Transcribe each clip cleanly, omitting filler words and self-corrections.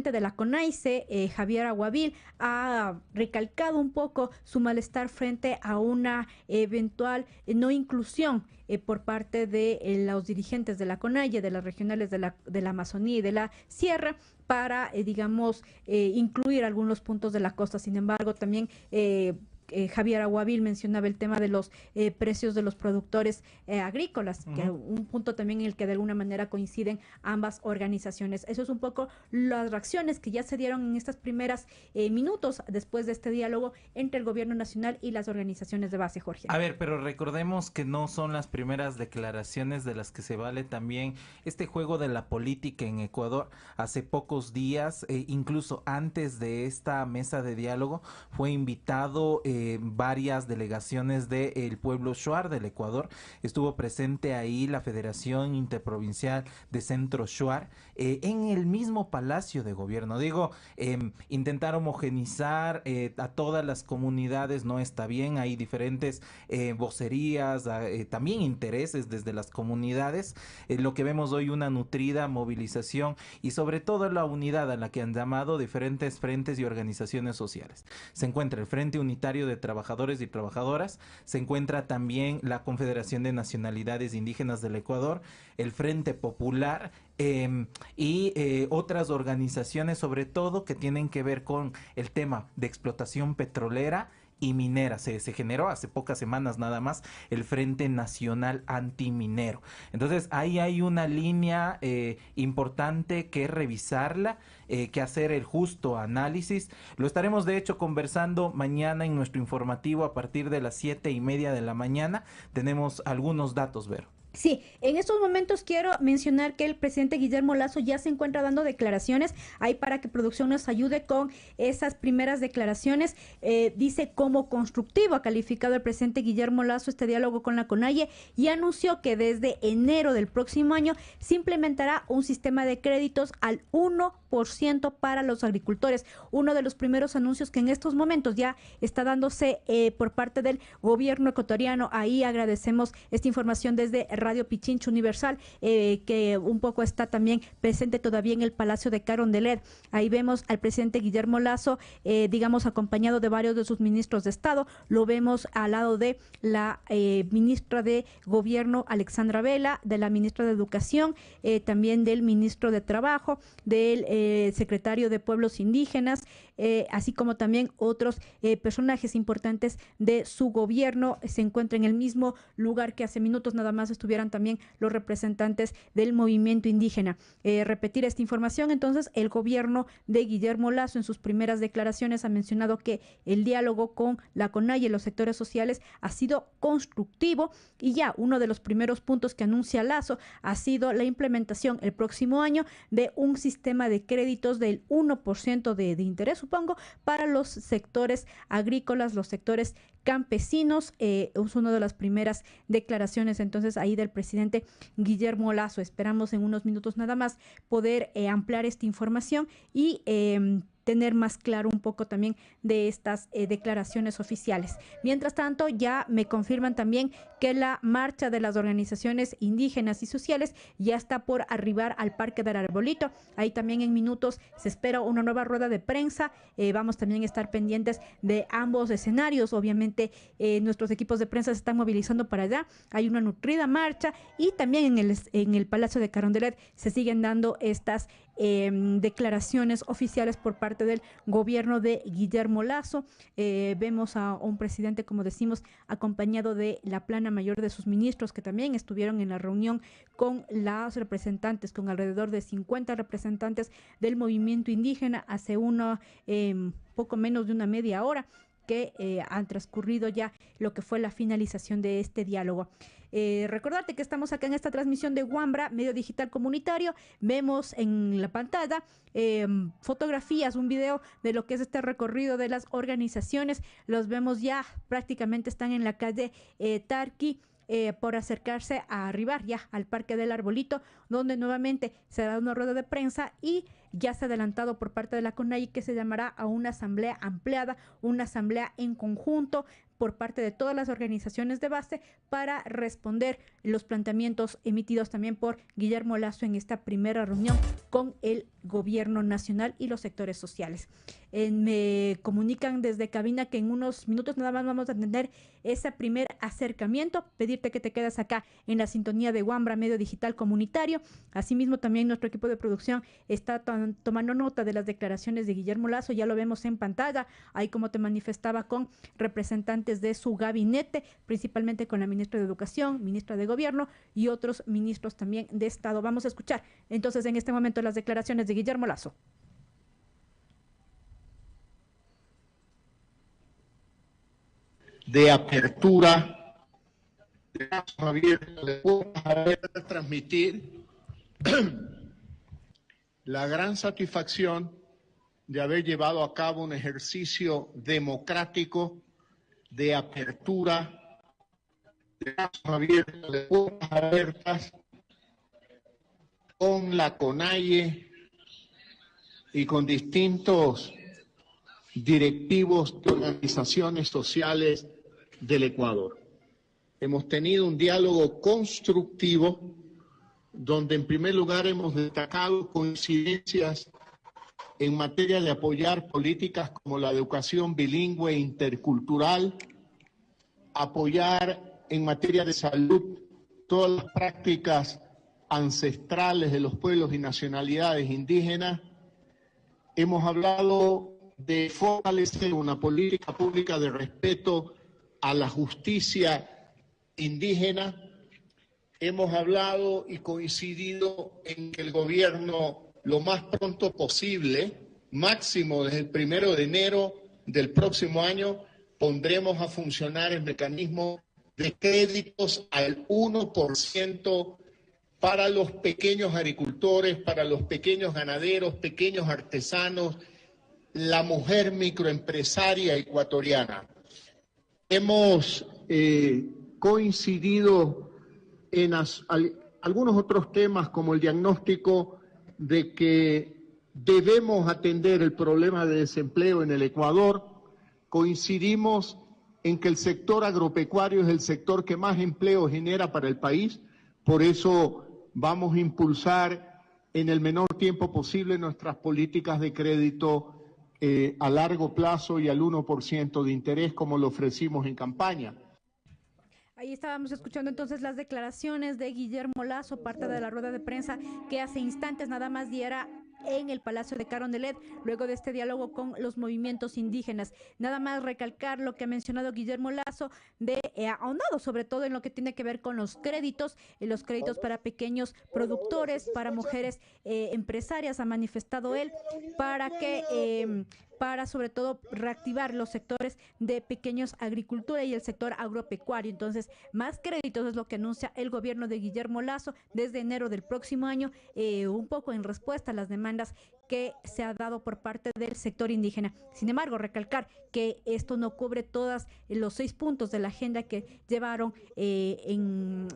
de la CONAICE, Javier Aguavil, ha recalcado un poco su malestar frente a una eventual no inclusión por parte de los dirigentes de la CONAIE, de las regionales de la Amazonía y de la Sierra, para, digamos, incluir algunos puntos de la costa. Sin embargo, también Javier Aguavil mencionaba el tema de los precios de los productores agrícolas, que un punto también en el que de alguna manera coinciden ambas organizaciones. Eso es un poco las reacciones que ya se dieron en estas primeras minutos después de este diálogo entre el gobierno nacional y las organizaciones de base, Jorge. A ver, pero recordemos que no son las primeras declaraciones de las que se vale también este juego de la política en Ecuador. Hace pocos días, incluso antes de esta mesa de diálogo, fue invitado varias delegaciones del pueblo Shuar del Ecuador. Estuvo presente ahí la Federación Interprovincial de Centro Shuar en el mismo Palacio de Gobierno. Digo, intentar homogenizar a todas las comunidades no está bien. Hay diferentes vocerías, también intereses desde las comunidades. Lo que vemos hoy, una nutrida movilización y sobre todo la unidad a la que han llamado diferentes frentes y organizaciones sociales. Se encuentra el Frente Unitario de Trabajadores y Trabajadoras, se encuentra también la Confederación de Nacionalidades Indígenas del Ecuador, el Frente Popular y otras organizaciones, sobre todo que tienen que ver con el tema de explotación petrolera y minera. Se generó hace pocas semanas nada más el Frente Nacional Antiminero. Entonces ahí hay una línea importante que revisarla, que hacer el justo análisis. Lo estaremos de hecho conversando mañana en nuestro informativo a partir de las 7:30 de la mañana. Tenemos algunos datos, Vero. Sí, en estos momentos quiero mencionar que el presidente Guillermo Lasso ya se encuentra dando declaraciones, ahí para que producción nos ayude con esas primeras declaraciones. Dice como constructivo ha calificado el presidente Guillermo Lasso este diálogo con la CONAIE y anunció que desde enero del próximo año se implementará un sistema de créditos al 1% para los agricultores. Uno de los primeros anuncios que en estos momentos ya está dándose por parte del gobierno ecuatoriano. Ahí agradecemos esta información desde Radio Pichincha Universal, que un poco está también presente todavía en el Palacio de Carondelet. Ahí vemos al presidente Guillermo Lasso, digamos, acompañado de varios de sus ministros de Estado. Lo vemos al lado de la ministra de Gobierno, Alexandra Vela, de la ministra de Educación, también del ministro de Trabajo, del secretario de Pueblos Indígenas, así como también otros personajes importantes de su gobierno. Se encuentra en el mismo lugar que hace minutos nada más estuvieran también los representantes del movimiento indígena. Repetir esta información, entonces, el gobierno de Guillermo Lasso en sus primeras declaraciones ha mencionado que el diálogo con la CONAIE y los sectores sociales ha sido constructivo y ya uno de los primeros puntos que anuncia Lasso ha sido la implementación el próximo año de un sistema de créditos del 1% de interés, supongo, para los sectores agrícolas, los sectores campesinos. Es una de las primeras declaraciones entonces ahí del presidente Guillermo Lasso. Esperamos en unos minutos nada más poder ampliar esta información y tener más claro un poco también de estas declaraciones oficiales. Mientras tanto, ya me confirman también que la marcha de las organizaciones indígenas y sociales ya está por arribar al Parque del Arbolito. Ahí también en minutos se espera una nueva rueda de prensa. Vamos también a estar pendientes de ambos escenarios. Obviamente, nuestros equipos de prensa se están movilizando para allá. Hay una nutrida marcha y también en el Palacio de Carondelet se siguen dando estas declaraciones oficiales por parte del gobierno de Guillermo Lasso. Vemos a un presidente, como decimos, acompañado de la plana mayor de sus ministros, que también estuvieron en la reunión con las representantes, con alrededor de 50 representantes del movimiento indígena hace poco menos de una media hora que han transcurrido ya lo que fue la finalización de este diálogo. Recordarte que estamos acá en esta transmisión de Wambra, medio digital comunitario. Vemos en la pantalla fotografías, un video de lo que es este recorrido de las organizaciones. Los vemos ya, prácticamente están en la calle Tarqui, por acercarse a arribar ya al Parque del Arbolito, donde nuevamente se da una rueda de prensa y ya se ha adelantado por parte de la CONAIE que se llamará a una asamblea ampliada, una asamblea en conjunto por parte de todas las organizaciones de base para responder los planteamientos emitidos también por Guillermo Lasso en esta primera reunión con el gobierno nacional y los sectores sociales. Me comunican desde cabina que en unos minutos nada más vamos a tener ese primer acercamiento, pedirte que te quedes acá en la sintonía de Wambra Medio Digital Comunitario. Asimismo, también nuestro equipo de producción está tomando nota de las declaraciones de Guillermo Lasso, ya lo vemos en pantalla, ahí como te manifestaba con representantes de su gabinete, principalmente con la ministra de Educación, ministra de Gobierno y otros ministros también de Estado. Vamos a escuchar entonces en este momento las declaraciones de Guillermo Lasso. De apertura, de brazos abiertos, de puertas abiertas, transmitir la gran satisfacción de haber llevado a cabo un ejercicio democrático de apertura, de brazos abiertos, de puertas abiertas, con la CONAIE y con distintos directivos de organizaciones sociales del Ecuador. Hemos tenido un diálogo constructivo donde en primer lugar hemos destacado coincidencias en materia de apoyar políticas como la educación bilingüe e intercultural, apoyar en materia de salud todas las prácticas ancestrales de los pueblos y nacionalidades indígenas. Hemos hablado de fortalecer una política pública de respeto a la justicia indígena. Hemos hablado y coincidido en que el gobierno lo más pronto posible, máximo desde el 1 de enero del próximo año, pondremos a funcionar el mecanismo de créditos al 1% para los pequeños agricultores, para los pequeños ganaderos, pequeños artesanos, la mujer microempresaria ecuatoriana. Hemos coincidido en algunos otros temas como el diagnóstico de que debemos atender el problema de desempleo en el Ecuador. Coincidimos en que el sector agropecuario es el sector que más empleo genera para el país, por eso vamos a impulsar en el menor tiempo posible nuestras políticas de crédito a largo plazo y al 1% de interés, como lo ofrecimos en campaña. Ahí estábamos escuchando entonces las declaraciones de Guillermo Lasso, parte de la rueda de prensa que hace instantes nada más diera en el Palacio de Carondelet, luego de este diálogo con los movimientos indígenas. Nada más recalcar lo que ha mencionado Guillermo Lasso, ahondado sobre todo en lo que tiene que ver con los créditos para pequeños productores, para mujeres empresarias, ha manifestado él, para sobre todo reactivar los sectores de pequeños agricultura y el sector agropecuario. Entonces, más créditos es lo que anuncia el gobierno de Guillermo Lasso desde enero del próximo año, un poco en respuesta a las demandas que se ha dado por parte del sector indígena. Sin embargo, recalcar que esto no cubre todos los 6 puntos de la agenda que llevaron en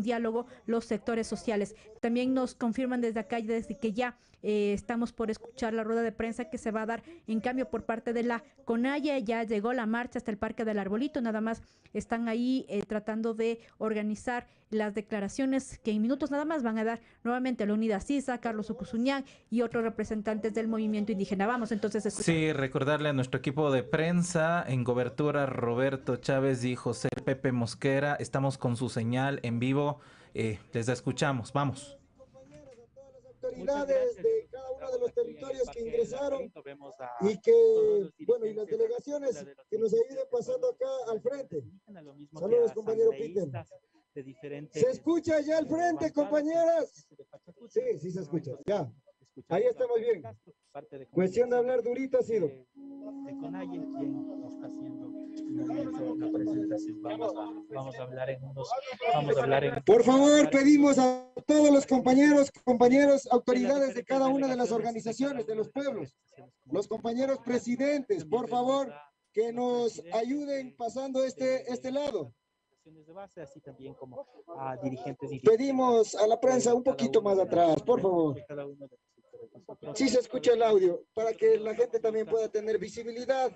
diálogo los sectores sociales. También nos confirman desde acá, desde que ya estamos por escuchar la rueda de prensa que se va a dar en cambio por parte de la CONAIE. Ya llegó la marcha hasta el Parque del Arbolito, nada más están ahí tratando de organizar las declaraciones que en minutos nada más van a dar nuevamente Leonidas Sisa, Carlos Ucusuñán y otros representantes del movimiento indígena. Vamos entonces a escuchar. Sí, recordarle a nuestro equipo de prensa, en cobertura Roberto Chávez y José Pepe Mosquera, estamos con su señal en vivo, les escuchamos, vamos. Autoridades de cada uno de los territorios que ingresaron y que, bueno, y las delegaciones que nos ayuden pasando acá al frente. Saludos, compañero Peter. ¿Se escucha ya al frente, compañeras? Sí, sí se escucha, ya. Ahí estamos bien. Cuestión de hablar durito ha sido. Por favor, pedimos a todos los compañeros, autoridades de cada una de las organizaciones, de los pueblos, los compañeros presidentes, por favor, que nos ayuden pasando este lado. De base, así también como a dirigentes. Pedimos a la prensa un poquito más atrás, por favor. Sí se escucha el audio, para que la gente también pueda tener visibilidad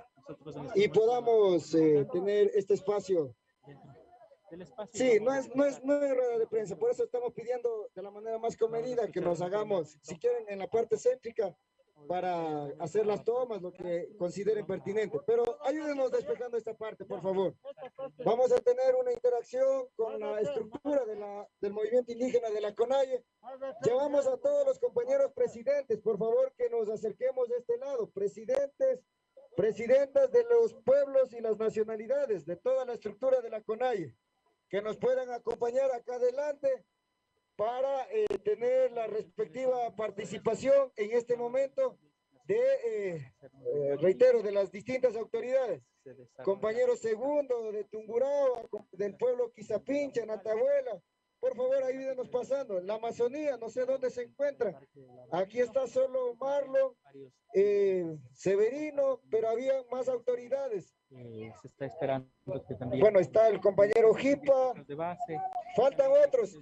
y podamos tener este espacio. Sí, no es rueda de prensa, por eso estamos pidiendo de la manera más comedida que nos hagamos, si quieren, en la parte céntrica, para hacer las tomas, lo que consideren pertinente. Pero ayúdenos despejando esta parte, por favor. Vamos a tener una interacción con la estructura del movimiento indígena de la CONAIE. Llamamos a todos los compañeros presidentes, por favor, que nos acerquemos de este lado. Presidentes, presidentas de los pueblos y las nacionalidades, de toda la estructura de la CONAIE, que nos puedan acompañar acá adelante para tener la respectiva participación en este momento de, reitero, de las distintas autoridades. Compañero Segundo de Tungurahua, del pueblo Quizapincha, Natabuela, por favor ayúdenos pasando. La Amazonía, no sé dónde se encuentra. Aquí está solo Marlon, Severino, pero había más autoridades. Se está esperando que también... Bueno, está el compañero Jipa, faltan otros.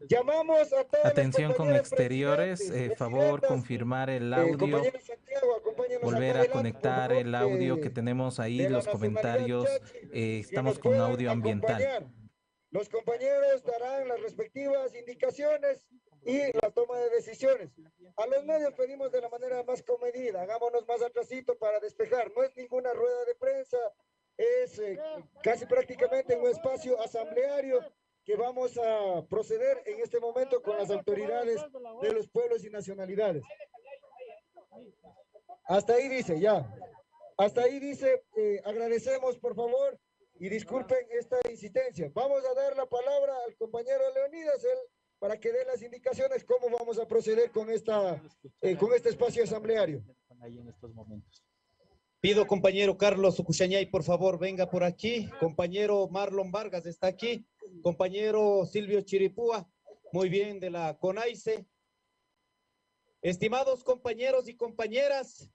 Llamamos a todos. Atención con exteriores, favor confirmar el audio, volver a conectar el audio que tenemos ahí, los comentarios, estamos con audio ambiental. Los compañeros darán las respectivas indicaciones y la toma de decisiones. A los medios pedimos de la manera más comedida, hagámonos más atrasito para despejar. No es ninguna rueda de prensa, es casi prácticamente un espacio asambleario que vamos a proceder en este momento con las autoridades de los pueblos y nacionalidades. Hasta ahí dice, ya. Hasta ahí dice, agradecemos por favor y disculpen esta insistencia. Vamos a dar la palabra al compañero Leonidas, él, para que dé las indicaciones cómo vamos a proceder con este espacio asambleario. Pido, compañero Carlos Sucuchañay, por favor, venga por aquí. Compañero Marlon Vargas está aquí. Compañero Silvio Chiripúa, muy bien, de la CONAICE. Estimados compañeros y compañeras,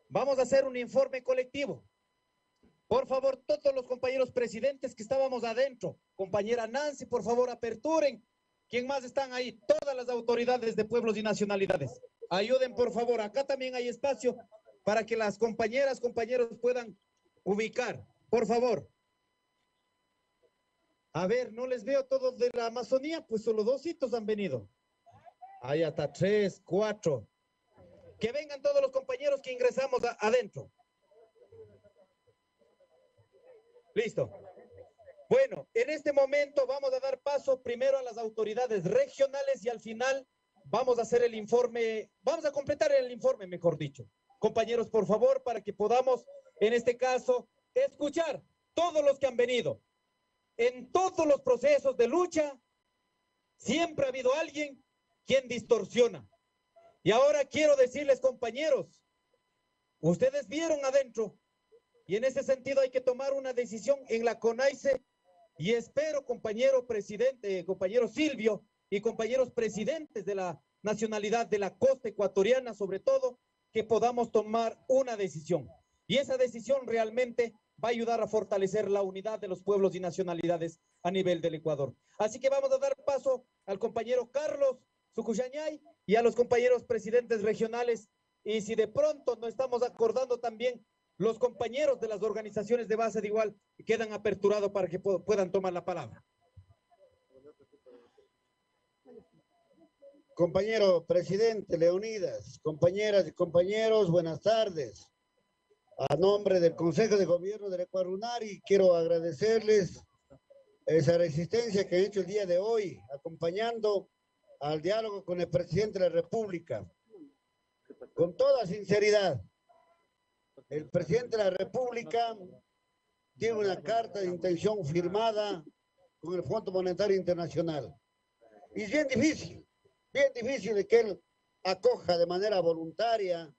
vamos a hacer un informe colectivo. Por favor, todos los compañeros presidentes que estábamos adentro, compañera Nancy, por favor, aperturen. ¿Quién más están ahí? Todas las autoridades de pueblos y nacionalidades. Ayuden, por favor. Acá también hay espacio para que las compañeras, compañeros puedan ubicar. Por favor. A ver, no les veo todos de la Amazonía, pues solo 2 hitos han venido. Hay hasta 3, 4. Que vengan todos los compañeros que ingresamos adentro. Listo. Bueno, en este momento vamos a dar paso primero a las autoridades regionales y al final vamos a hacer el informe, vamos a completar el informe, mejor dicho. Compañeros, por favor, para que podamos, en este caso, escuchar todos los que han venido. En todos los procesos de lucha, siempre ha habido alguien quien distorsiona. Y ahora quiero decirles, compañeros, ustedes vieron adentro, y en ese sentido hay que tomar una decisión en la CONAICE, y espero, compañero presidente, compañero Silvio, y compañeros presidentes de la nacionalidad de la costa ecuatoriana, sobre todo, que podamos tomar una decisión. Y esa decisión realmente va a ayudar a fortalecer la unidad de los pueblos y nacionalidades a nivel del Ecuador. Así que vamos a dar paso al compañero Carlos Sucuchañay y a los compañeros presidentes regionales. Y si de pronto no estamos acordando también, los compañeros de las organizaciones de base de igual quedan aperturados para que puedan tomar la palabra. Compañero presidente Leonidas, compañeras y compañeros, buenas tardes. A nombre del Consejo de Gobierno del Ecuador Unari, quiero agradecerles esa resistencia que han hecho el día de hoy, acompañando al diálogo con el presidente de la República. Con toda sinceridad, el presidente de la República tiene una carta de intención firmada con el Fondo Monetario Internacional. Y es bien difícil de que él acoja de manera voluntaria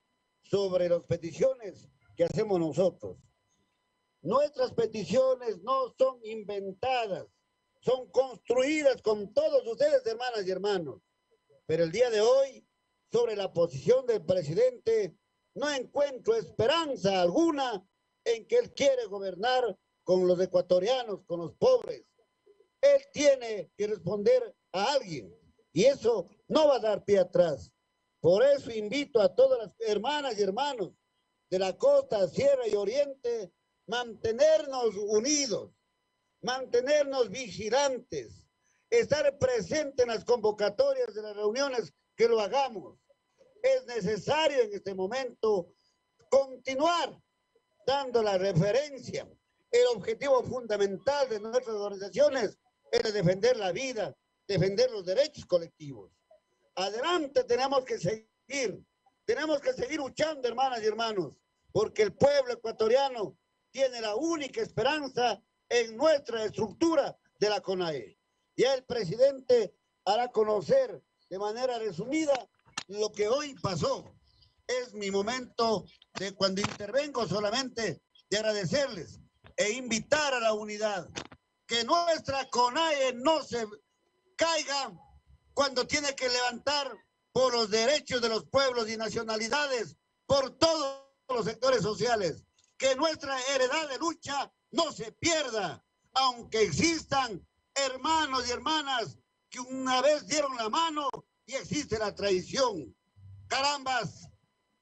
sobre las peticiones que hacemos nosotros. Nuestras peticiones no son inventadas, son construidas con todos ustedes, hermanas y hermanos. Pero el día de hoy, sobre la posición del presidente, no encuentro esperanza alguna en que él quiere gobernar con los ecuatorianos, con los pobres. Él tiene que responder a alguien y eso no va a dar pie atrás. Por eso invito a todas las hermanas y hermanos de la costa, sierra y oriente, mantenernos unidos, mantenernos vigilantes, estar presentes en las convocatorias de las reuniones que lo hagamos. Es necesario en este momento continuar dando la referencia. El objetivo fundamental de nuestras organizaciones es defender la vida, defender los derechos colectivos. Adelante tenemos que seguir luchando, hermanas y hermanos, porque el pueblo ecuatoriano tiene la única esperanza en nuestra estructura de la CONAE. Ya el presidente hará conocer de manera resumida lo que hoy pasó. Es mi momento de cuando intervengo solamente de agradecerles e invitar a la unidad. Que nuestra CONAE no se caiga cuando tiene que levantar por los derechos de los pueblos y nacionalidades, por todos los sectores sociales. Que nuestra heredad de lucha no se pierda, aunque existan hermanos y hermanas que una vez dieron la mano y existe la traición. Carambas,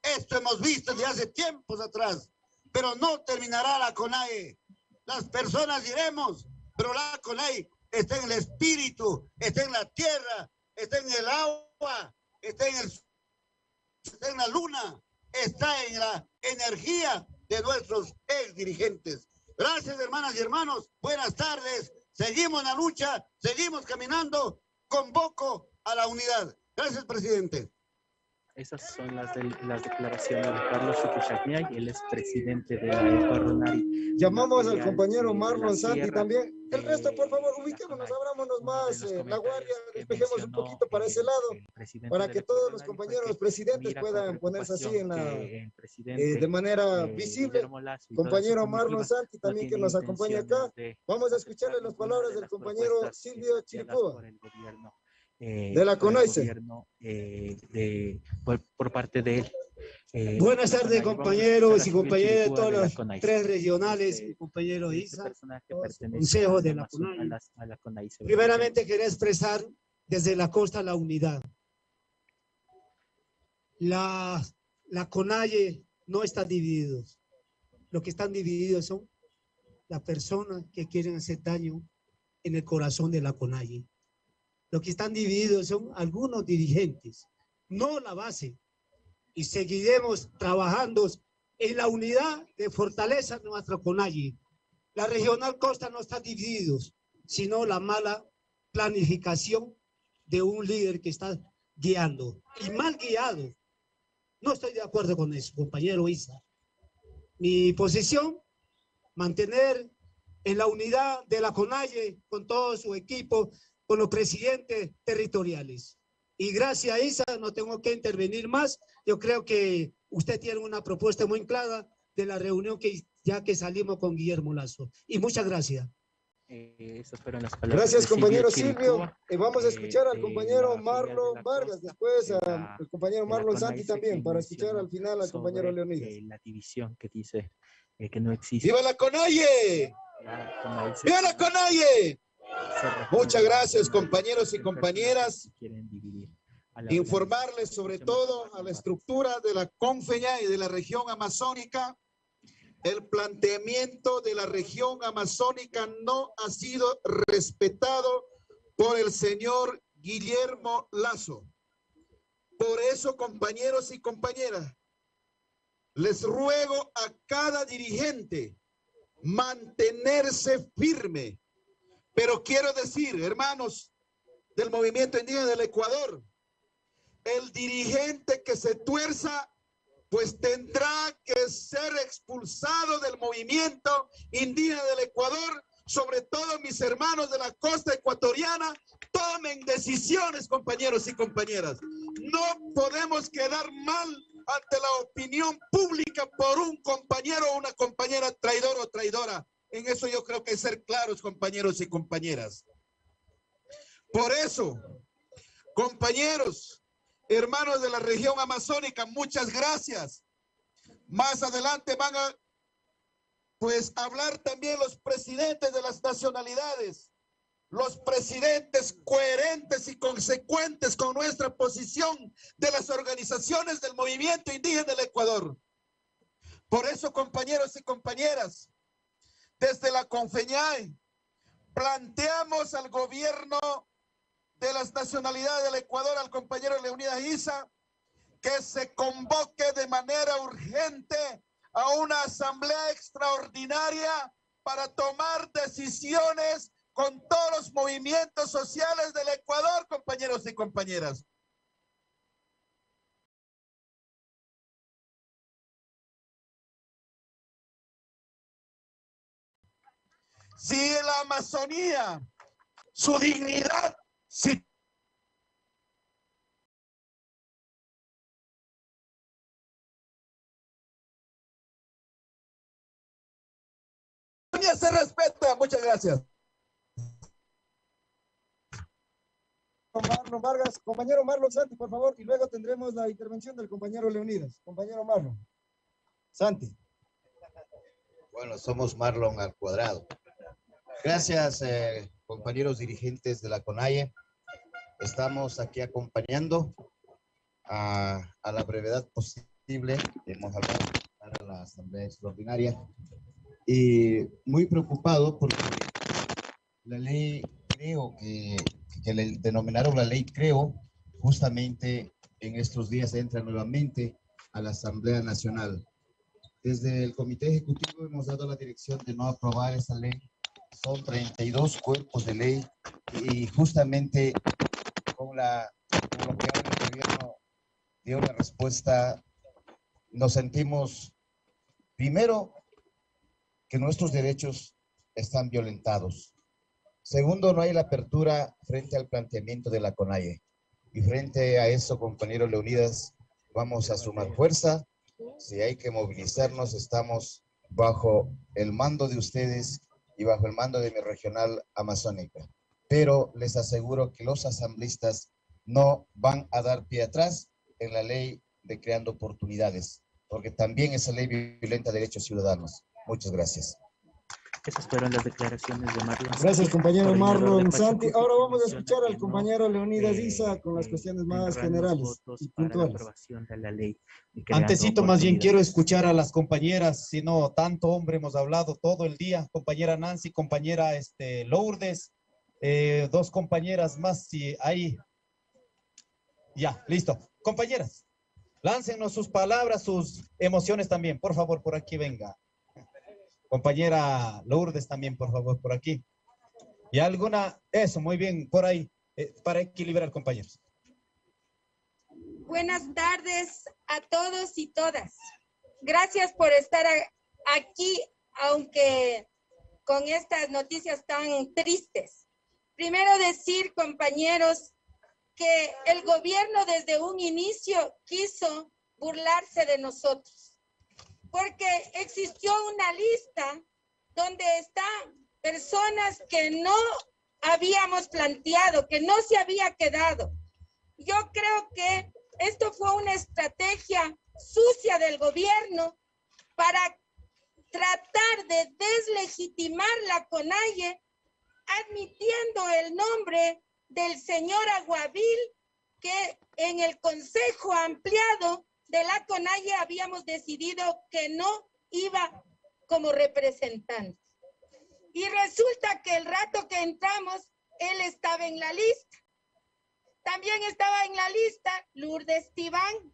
esto hemos visto desde hace tiempos atrás, pero no terminará la CONAE. Las personas diremos, pero la CONAE está en el espíritu, está en la tierra, está en el agua, está en la luna, está en la energía de nuestros ex dirigentes. Gracias, hermanas y hermanos. Buenas tardes. Seguimos en la lucha, seguimos caminando. Convoco a la unidad. Gracias, presidente. Esas son las declaraciones de Carlos Chuquishacniay, él es presidente de la Ecuarunari. Llamamos al compañero Marlon Santi también. El resto, por favor, ubiquémonos, abrámonos más la guardia, despejemos un poquito para ese lado, para que todos los compañeros presidentes puedan ponerse así de manera visible. Compañero Marlon Santi también que nos acompaña acá. Vamos a escucharle las palabras del compañero Silvio Chiricúa. De la CONAICE. Por parte de él. Buenas tardes, compañeros y compañeras de todas las tres regionales, mi compañero Isa, Consejo de la CONAICE. Primeramente quería expresar desde la costa la unidad. La CONAIE no está divididos. Lo que están divididos son las personas que quieren hacer daño en el corazón de la CONAIE. Lo que están divididos son algunos dirigentes, no la base. Y seguiremos trabajando en la unidad de fortaleza de nuestra CONAIE. La regional costa no está divididos, sino la mala planificación de un líder que está guiando. Y mal guiado. No estoy de acuerdo con eso, compañero Isa. Mi posición, mantener en la unidad de la CONAIE con todo su equipo, con los presidentes territoriales. Y gracias a Isa no tengo que intervenir más. Yo creo que usted tiene una propuesta muy clara de la reunión ya que salimos con Guillermo Lasso. Y muchas gracias. Gracias, compañero Silvio. Vamos a escuchar al compañero Marlon Vargas, después al compañero Marlon Santi también, para escuchar al final al compañero Leonidas. La división que dice que no existe. ¡Viva la CONAIE! ¡Viva la CONAIE! Muchas gracias, compañeros y compañeras. Informarles sobre todo a la estructura de la CONFEñA y de la región amazónica. El planteamiento de la región amazónica no ha sido respetado por el señor Guillermo Lasso. Por eso, compañeros y compañeras, les ruego a cada dirigente mantenerse firme. Pero quiero decir, hermanos del movimiento indígena del Ecuador, el dirigente que se tuerza, pues tendrá que ser expulsado del movimiento indígena del Ecuador. Sobre todo mis hermanos de la costa ecuatoriana, tomen decisiones, compañeros y compañeras. No podemos quedar mal ante la opinión pública por un compañero o una compañera traidor o traidora. En eso yo creo que hay que ser claros, compañeros y compañeras. Por eso, compañeros, hermanos de la región amazónica, muchas gracias. Más adelante van a hablar también los presidentes de las nacionalidades. los presidentes coherentes y consecuentes con nuestra posición de las organizaciones del movimiento indígena del Ecuador. Por eso, compañeros y compañeras, desde la CONFEñae planteamos al gobierno de las nacionalidades del Ecuador, al compañero Leonidas Issa, que se convoque de manera urgente a una asamblea extraordinaria para tomar decisiones con todos los movimientos sociales del Ecuador, compañeros y compañeras. Si en la Amazonía su dignidad, si se respeta. Muchas gracias. Marlon Vargas, compañero Marlon Santi, por favor, y luego tendremos la intervención del compañero Leonidas. Compañero Marlon Santi. Bueno, somos Marlon al cuadrado. Gracias, compañeros dirigentes de la CONAIE. Estamos aquí acompañando a la brevedad posible. Hemos hablado para la Asamblea Extraordinaria y muy preocupado porque la ley, creo que le denominaron la ley Creo, justamente en estos días entra nuevamente a la Asamblea Nacional. Desde el Comité Ejecutivo hemos dado la dirección de no aprobar esa ley. Son 32 cuerpos de ley y justamente con lo que ahora el gobierno dio la respuesta, nos sentimos, primero, que nuestros derechos están violentados. Segundo, no hay la apertura frente al planteamiento de la CONAIE. Y frente a eso, compañero Leonidas, vamos a sumar fuerza. Si hay que movilizarnos, estamos bajo el mando de ustedes y bajo el mando de mi regional amazónica. Pero les aseguro que los asambleístas no van a dar pie atrás en la ley de creando oportunidades, porque también esa ley violenta derechos ciudadanos. Muchas gracias. Esas fueron las declaraciones de Marlon. Gracias, compañero Marlon Santi. Ahora vamos a escuchar al compañero Leonidas Issa con las cuestiones más generales y puntuales. Antesito, más bien quiero escuchar a las compañeras, si no, tanto hombre hemos hablado todo el día. Compañera Nancy, compañera Lourdes, dos compañeras más, si hay. Ya, listo. Compañeras, láncenos sus palabras, sus emociones también. Por favor, por aquí venga. Compañera Lourdes también, por favor, por aquí. Y alguna, eso, muy bien, por ahí, para equilibrar, compañeros. Buenas tardes a todos y todas. Gracias por estar aquí, aunque con estas noticias tan tristes. Primero decir, compañeros, que el gobierno desde un inicio quiso burlarse de nosotros, porque existió una lista donde están personas que no habíamos planteado, que no se había quedado. Yo creo que esto fue una estrategia sucia del gobierno para tratar de deslegitimar la CONAIE, admitiendo el nombre del señor Aguavil, que en el Consejo Ampliado de la CONAIE habíamos decidido que no iba como representante. Y resulta que el rato que entramos, él estaba en la lista. También estaba en la lista Lourdes Tibán.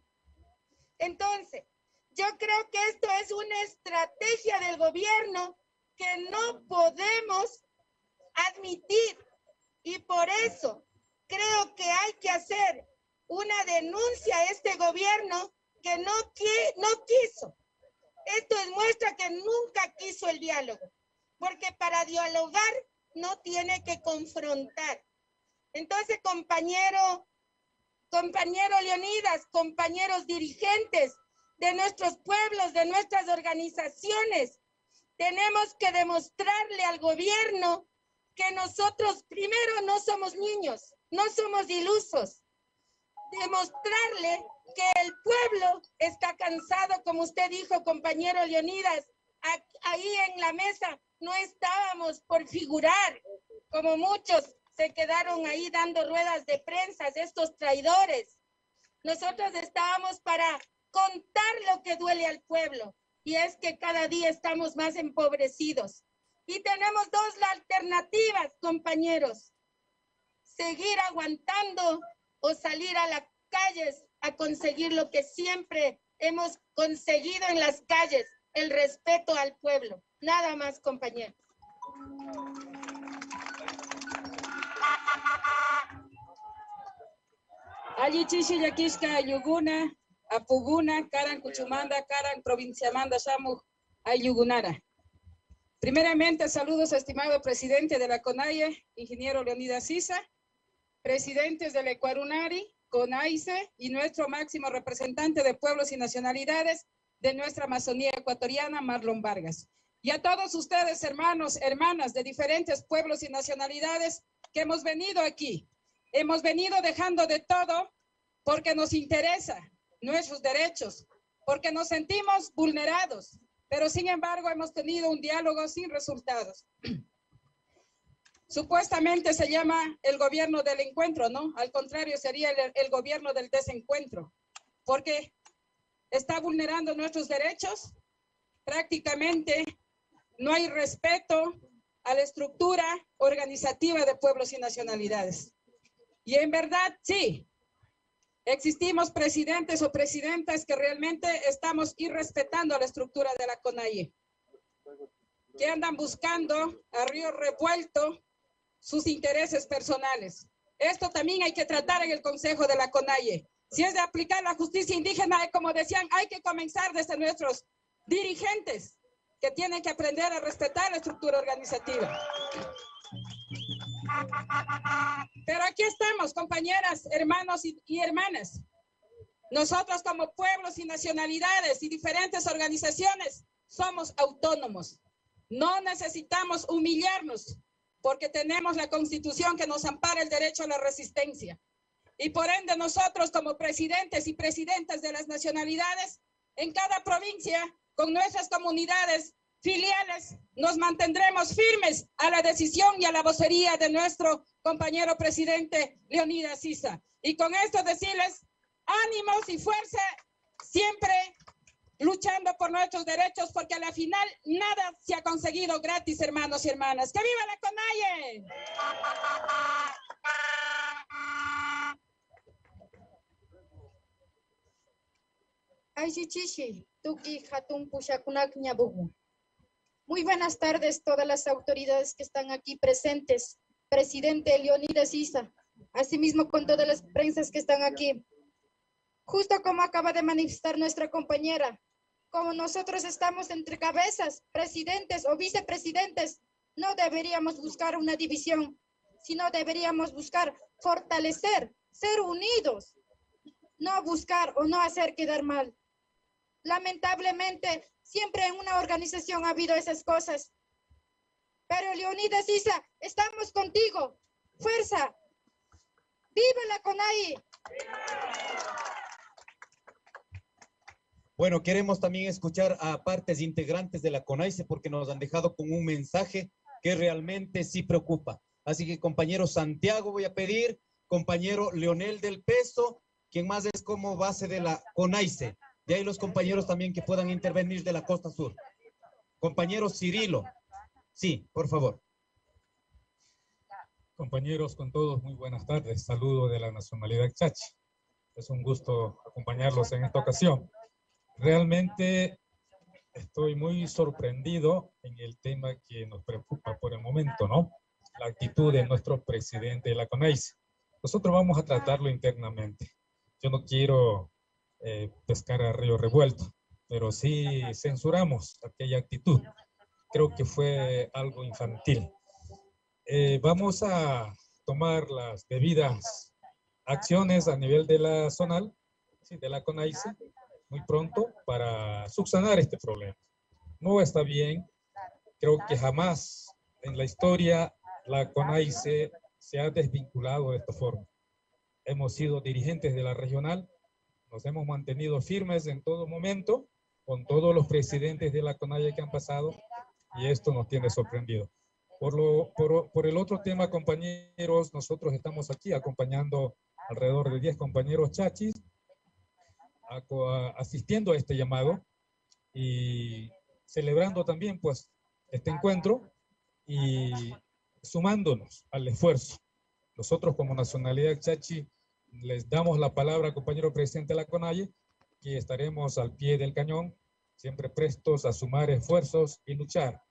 Entonces, yo creo que esto es una estrategia del gobierno que no podemos admitir. Y por eso creo que hay que hacer una denuncia a este gobierno que no quiso. Esto demuestra que nunca quiso el diálogo, porque para dialogar no tiene que confrontar. Entonces, compañero Leonidas, compañeros dirigentes de nuestros pueblos, de nuestras organizaciones, tenemos que demostrarle al gobierno que nosotros primero no somos niños, no somos ilusos. Demostrarle que el pueblo está cansado, como usted dijo, compañero Leonidas. Ahí en la mesa no estábamos por figurar, como muchos se quedaron ahí dando ruedas de prensa, estos traidores. Nosotros estábamos para contar lo que duele al pueblo, y es que cada día estamos más empobrecidos. Y tenemos dos alternativas, compañeros: seguir aguantando o salir a las calles a conseguir lo que siempre hemos conseguido en las calles, el respeto al pueblo. Nada más, compañeros. Allí chishi yakishka yuguna, apuguna, karan cuchumanda, karan provinciamanda, shamu, ayugunara. Primeramente, saludos, estimado presidente de la CONAIE, ingeniero Leonidas Issa, presidentes del Ecuarunari, CONAICE y nuestro máximo representante de pueblos y nacionalidades de nuestra Amazonía ecuatoriana, Marlon Vargas. Y a todos ustedes, hermanos, hermanas de diferentes pueblos y nacionalidades que hemos venido aquí. Hemos venido dejando de todo porque nos interesa nuestros derechos, porque nos sentimos vulnerados, pero sin embargo hemos tenido un diálogo sin resultados. Supuestamente se llama el gobierno del encuentro, ¿no? Al contrario, sería el gobierno del desencuentro, porque está vulnerando nuestros derechos. Prácticamente no hay respeto a la estructura organizativa de pueblos y nacionalidades. Y en verdad, sí, existimos presidentes o presidentas que realmente estamos irrespetando la estructura de la CONAIE, que andan buscando a río revuelto sus intereses personales. Esto también hay que tratar en el Consejo de la CONAIE. Si es de aplicar la justicia indígena, como decían, hay que comenzar desde nuestros dirigentes, que tienen que aprender a respetar la estructura organizativa. Pero aquí estamos, compañeras, hermanos y hermanas. Nosotros como pueblos y nacionalidades y diferentes organizaciones somos autónomos. No necesitamos humillarnos porque tenemos la Constitución que nos ampara el derecho a la resistencia. Y por ende nosotros como presidentes y presidentas de las nacionalidades, en cada provincia, con nuestras comunidades filiales, nos mantendremos firmes a la decisión y a la vocería de nuestro compañero presidente Leonidas Issa. Y con esto decirles ánimos y fuerza, siempre luchando por nuestros derechos, porque a la final nada se ha conseguido gratis, hermanos y hermanas. ¡Que viva la CONAIE! Muy buenas tardes todas las autoridades que están aquí presentes, presidente Leonidas Issa, asimismo con todas las prensas que están aquí. Justo como acaba de manifestar nuestra compañera, como nosotros estamos entre cabezas, presidentes o vicepresidentes, no deberíamos buscar una división, sino deberíamos buscar fortalecer, ser unidos, no buscar o no hacer quedar mal. Lamentablemente, siempre en una organización ha habido esas cosas. Pero Leonidas Issa, estamos contigo. ¡Fuerza! ¡Viva la CONAIE! Bueno, queremos también escuchar a partes integrantes de la CONAICE porque nos han dejado con un mensaje que realmente sí preocupa. Así que, compañero Santiago, voy a pedir, compañero Leonel del Peso, quien más es como base de la CONAICE. De ahí los compañeros también que puedan intervenir de la Costa Sur. Compañero Cirilo. Sí, por favor. Compañeros, con todos, muy buenas tardes. Saludo de la nacionalidad chachi. Es un gusto acompañarlos en esta ocasión. Realmente estoy muy sorprendido en el tema que nos preocupa por el momento, ¿no? La actitud de nuestro presidente de la CONAICE. Nosotros vamos a tratarlo internamente. Yo no quiero pescar a río revuelto, pero sí censuramos aquella actitud. Creo que fue algo infantil. Vamos a tomar las debidas acciones a nivel de la zonal, ¿sí?, de la CONAICE, muy pronto para subsanar este problema. No está bien, creo que jamás en la historia la CONAICE se ha desvinculado de esta forma. Hemos sido dirigentes de la regional, nos hemos mantenido firmes en todo momento con todos los presidentes de la CONAIE que han pasado y esto nos tiene sorprendido. Por el otro tema, compañeros, nosotros estamos aquí acompañando alrededor de 10 compañeros chachis, asistiendo a este llamado y celebrando también pues este encuentro y sumándonos al esfuerzo. Nosotros como Nacionalidad Chachi les damos la palabra, compañero presidente de la CONAIE, que estaremos al pie del cañón, siempre prestos a sumar esfuerzos y luchar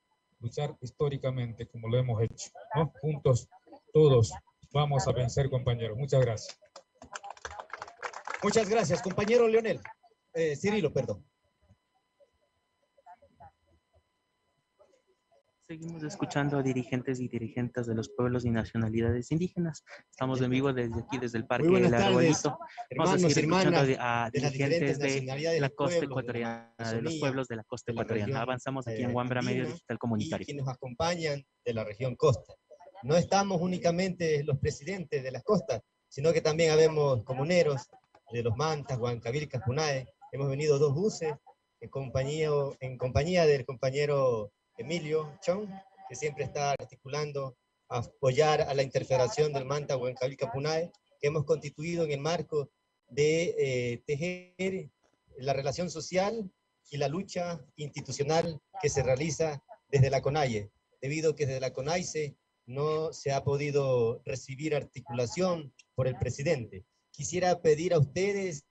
históricamente como lo hemos hecho, ¿no? Juntos todos vamos a vencer, compañeros. Muchas gracias. Muchas gracias, compañero Leonel. Cirilo, perdón. Seguimos escuchando a dirigentes y dirigentes de los pueblos y nacionalidades indígenas. Estamos en vivo desde aquí, desde el Parque del Arbolito. Vamos a seguir escuchando a dirigentes de la costa ecuatoriana, de los pueblos de la costa ecuatoriana. Avanzamos aquí en Wambra Medio Digital Comunitario. Y quienes nos acompañan de la región costa. No estamos únicamente los presidentes de las costas, sino que también habemos comuneros de los Mantas, Huancavilcas, Punae. Hemos venido 2 buses en compañía del compañero Emilio Chong, que siempre está articulando a apoyar a la interfederación del Manta Huancavilca Punae, que hemos constituido en el marco de tejer la relación social y la lucha institucional que se realiza desde la CONAIE, debido a que desde la CONAICE no se ha podido recibir articulación por el presidente. Quisiera pedir a ustedes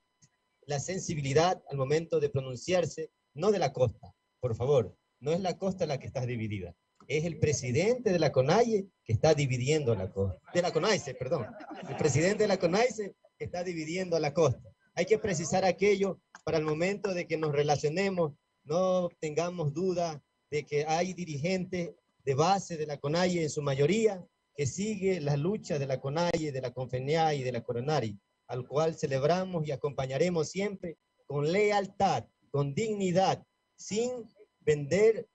la sensibilidad al momento de pronunciarse, no de la costa, por favor. No es la costa la que está dividida, es el presidente de la CONAIE que está dividiendo la costa. De la CONAICE, perdón. El presidente de la CONAICE que está dividiendo la costa. Hay que precisar aquello para el momento de que nos relacionemos, no tengamos duda de que hay dirigentes de base de la CONAIE en su mayoría que sigue la lucha de la CONAIE, de la CONFENIA y de la Coronari, al cual celebramos y acompañaremos siempre con lealtad, con dignidad, sin vender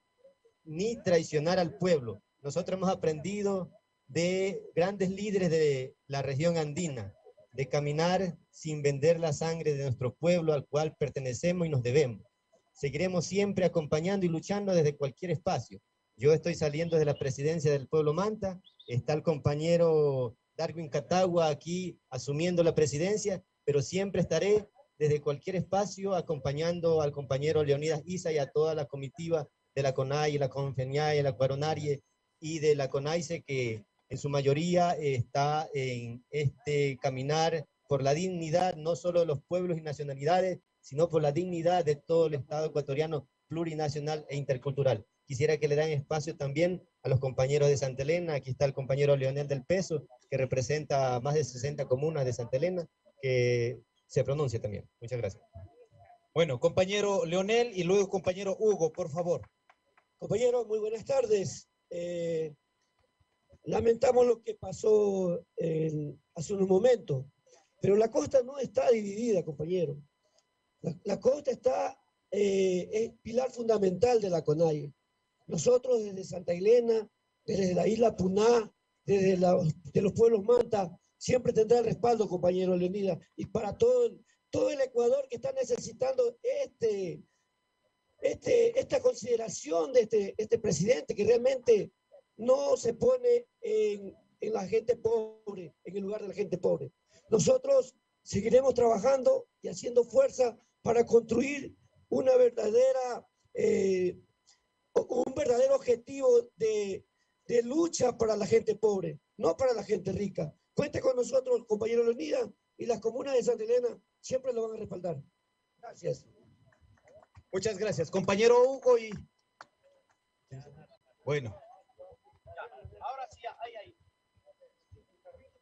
ni traicionar al pueblo. Nosotros hemos aprendido de grandes líderes de la región andina, de caminar sin vender la sangre de nuestro pueblo al cual pertenecemos y nos debemos. Seguiremos siempre acompañando y luchando desde cualquier espacio. Yo estoy saliendo de la presidencia del pueblo Manta, está el compañero Darwin Catagua aquí asumiendo la presidencia, pero siempre estaré desde cualquier espacio acompañando al compañero Leonidas Isa y a toda la comitiva de la CONAIE, la CONFENIAE, la Coronari y de la CONAICE, que en su mayoría está en este caminar por la dignidad no solo de los pueblos y nacionalidades, sino por la dignidad de todo el Estado ecuatoriano plurinacional e intercultural. Quisiera que le den espacio también a los compañeros de Santa Elena. Aquí está el compañero Leonel del Peso, que representa más de 60 comunas de Santa Elena, que se pronuncia también. Muchas gracias. Bueno, compañero Leonel y luego compañero Hugo, por favor. Compañero, muy buenas tardes. Lamentamos lo que pasó hace unos momentos, pero la costa no está dividida, compañero. La costa es pilar fundamental de la CONAIE. Nosotros desde Santa Elena, desde la isla Puná, desde de los pueblos Manta, siempre tendrá el respaldo, compañero Leonidas, y para todo el Ecuador que está necesitando esta consideración de este presidente que realmente no se pone en la gente pobre, en el lugar de la gente pobre. Nosotros seguiremos trabajando y haciendo fuerza para construir un verdadero objetivo de lucha para la gente pobre, no para la gente rica. Cuente con nosotros, compañero Leonidas, y las comunas de Santa Elena siempre lo van a respaldar. Gracias. Muchas gracias. Compañero Hugo y... Bueno. Ahora sí, ahí.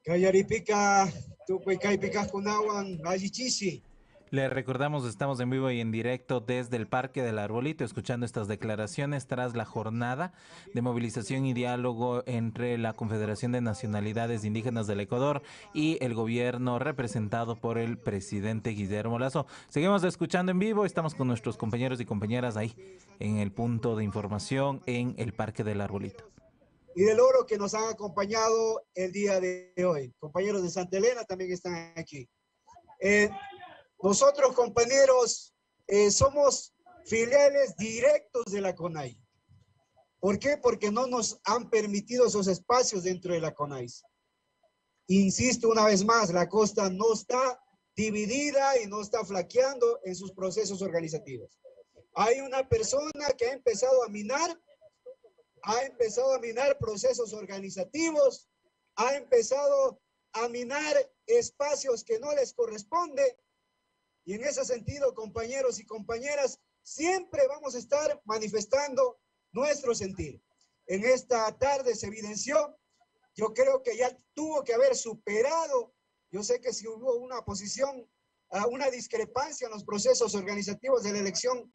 Cayaripica, Tucuicaipica, Cunahuan, Ayichisi. Le recordamos, estamos en vivo y en directo desde el Parque del Arbolito, escuchando estas declaraciones tras la jornada de movilización y diálogo entre la Confederación de Nacionalidades Indígenas del Ecuador y el gobierno representado por el presidente Guillermo Lasso. Seguimos escuchando en vivo, estamos con nuestros compañeros y compañeras ahí en el punto de información en el Parque del Arbolito. Y del oro que nos han acompañado el día de hoy. Compañeros de Santa Elena también están aquí. Nosotros, compañeros, somos filiales directos de la CONAIE. ¿Por qué? Porque no nos han permitido esos espacios dentro de la CONAIS. Insisto una vez más, la costa no está dividida y no está flaqueando en sus procesos organizativos. Hay una persona que ha empezado a minar procesos organizativos, ha empezado a minar espacios que no les corresponde. Y en ese sentido, compañeros y compañeras, siempre vamos a estar manifestando nuestro sentir. En esta tarde se evidenció, yo creo que ya tuvo que haber superado, yo sé que si hubo una posición, una discrepancia en los procesos organizativos de la elección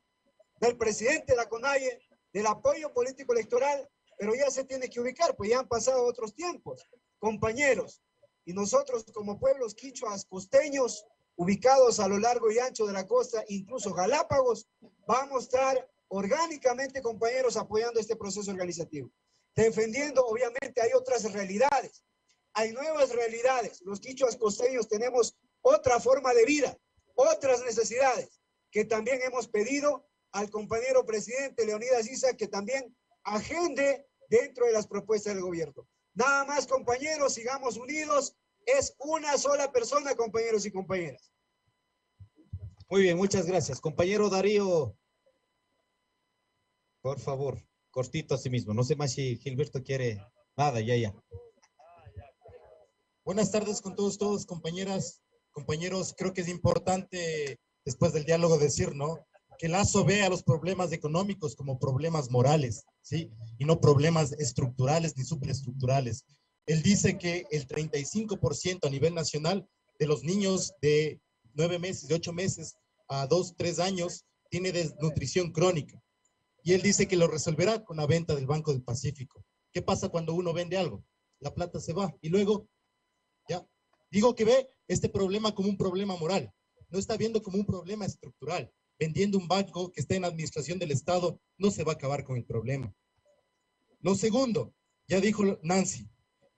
del presidente de la CONAIE, del apoyo político electoral, pero ya se tiene que ubicar, pues ya han pasado otros tiempos, compañeros. Y nosotros como pueblos quichuas costeños, ubicados a lo largo y ancho de la costa, incluso Galápagos, vamos a estar orgánicamente, compañeros, apoyando este proceso organizativo. Defendiendo, obviamente, hay otras realidades, hay nuevas realidades. Los quichuas costeños tenemos otra forma de vida, otras necesidades, que también hemos pedido al compañero presidente Leonidas Issa que también agende dentro de las propuestas del gobierno. Nada más, compañeros, sigamos unidos. Es una sola persona, compañeros y compañeras. Muy bien, muchas gracias. Compañero Darío, por favor, cortito a sí mismo. No sé más si Gilberto quiere nada, ya. Buenas tardes con todos, compañeras, compañeros. Creo que es importante, después del diálogo, decir, ¿no?, que Lasso ve a los problemas económicos como problemas morales, ¿sí? Y no problemas estructurales ni superestructurales. Él dice que el 35% a nivel nacional de los niños de 9 meses, de 8 meses a 2, 3 años tiene desnutrición crónica. Y él dice que lo resolverá con la venta del Banco del Pacífico. ¿Qué pasa cuando uno vende algo? La plata se va y luego, ya. Digo que ve este problema como un problema moral. No está viendo como un problema estructural. Vendiendo un banco que está en administración del Estado, no se va a acabar con el problema. Lo segundo, ya dijo Nancy,